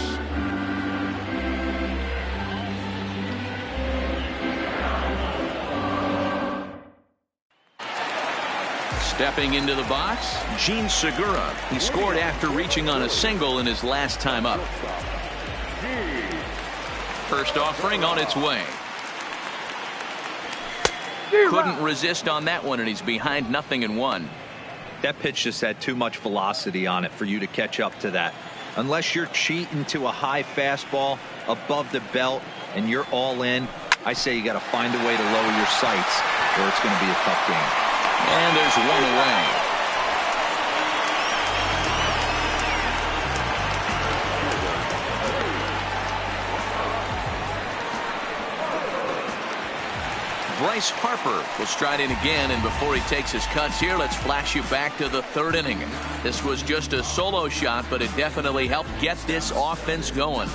Stepping into the box, Gene Segura. He scored after reaching on a single in his last time up. First offering on its way. Couldn't resist on that one, and he's behind 0-1. That pitch just had too much velocity on it for you to catch up to that. Unless you're cheating to a high fastball above the belt and you're all in, I say you got to find a way to lower your sights or it's going to be a tough game. And there's 1 away. Bryce Harper will stride in again, and before he takes his cuts here, let's flash you back to the 3rd inning. This was just a solo shot, but it definitely helped get this offense going.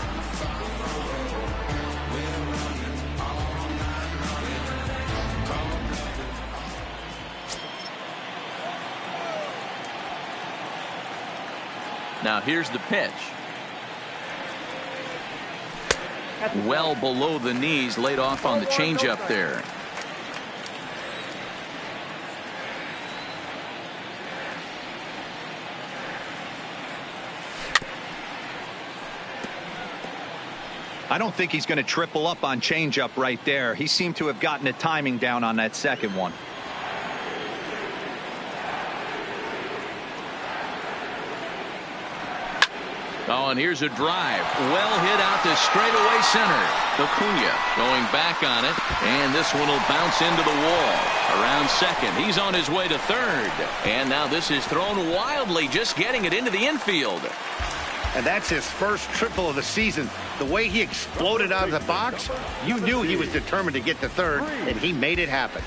Now here's the pitch. Well below the knees, laid off on the changeup there. I don't think he's going to triple up on changeup right there. He seemed to have gotten the timing down on that second one. Oh, and here's a drive. Well hit out to straightaway center. Acuna going back on it, and this one will bounce into the wall. Around second. He's on his way to third. And now this is thrown wildly, just getting it into the infield. And that's his first triple of the season. The way he exploded out of the box, you knew he was determined to get to third, and he made it happen.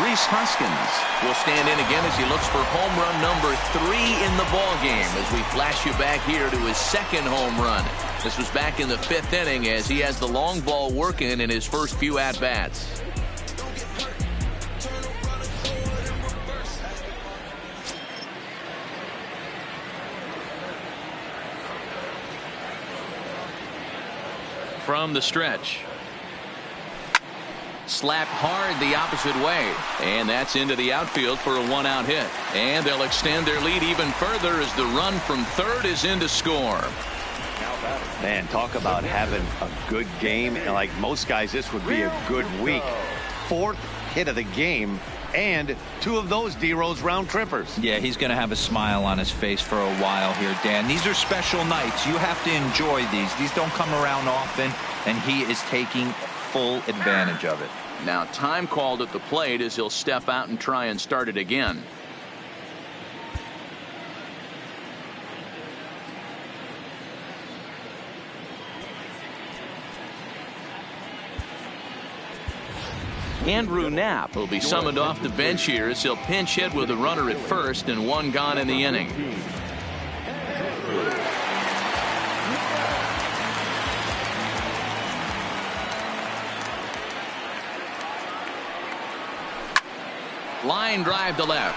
Rhys Hoskins will stand in again as he looks for home run number 3 in the ball game as we flash you back here to his second home run. This was back in the 5th inning as he has the long ball working in his first few at-bats. From the stretch. Slapped hard the opposite way, and that's into the outfield for a 1-out hit. And they'll extend their lead even further as the run from third is in to score. Man, talk about having a good game. And like most guys, this would be a good week. 4th hit of the game, and 2 of those D-Rose round trippers. Yeah, he's going to have a smile on his face for a while here, Dan. These are special nights. You have to enjoy these. These don't come around often, and he is taking full advantage of it. Now time called at the plate as he'll step out and try and start it again. Andrew Knapp will be summoned off the bench here as he'll pinch hit with a runner at first and one gone in the inning. Line drive to left,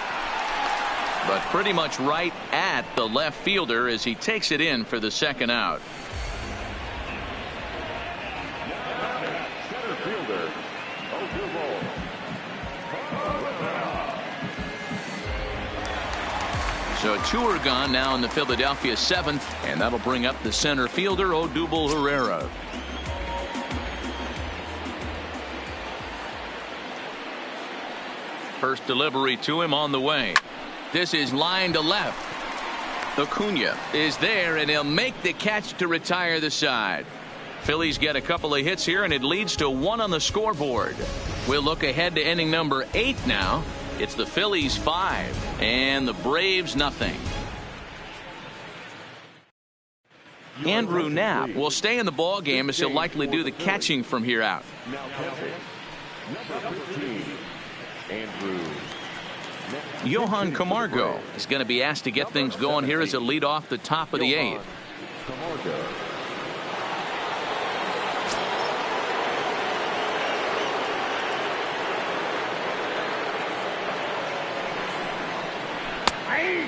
but pretty much right at the left fielder as he takes it in for the second out. Center fielder, So two are gone now in the Philadelphia seventh, and that'll bring up the center fielder Odubel Herrera. First delivery to him on the way. This is line to left. Acuna is there, and he'll make the catch to retire the side. Phillies get a couple of hits here, and it leads to one on the scoreboard. We'll look ahead to inning number 8 now. It's the Phillies 5 and the Braves nothing. Andrew Knapp will stay in the ball game as he'll likely do the catching from here out. Now catching, number 15, Andrew. Johan Camargo is going to be asked to get things going here as a lead off the top of the 8th. Camargo.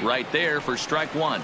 Right there for strike 1.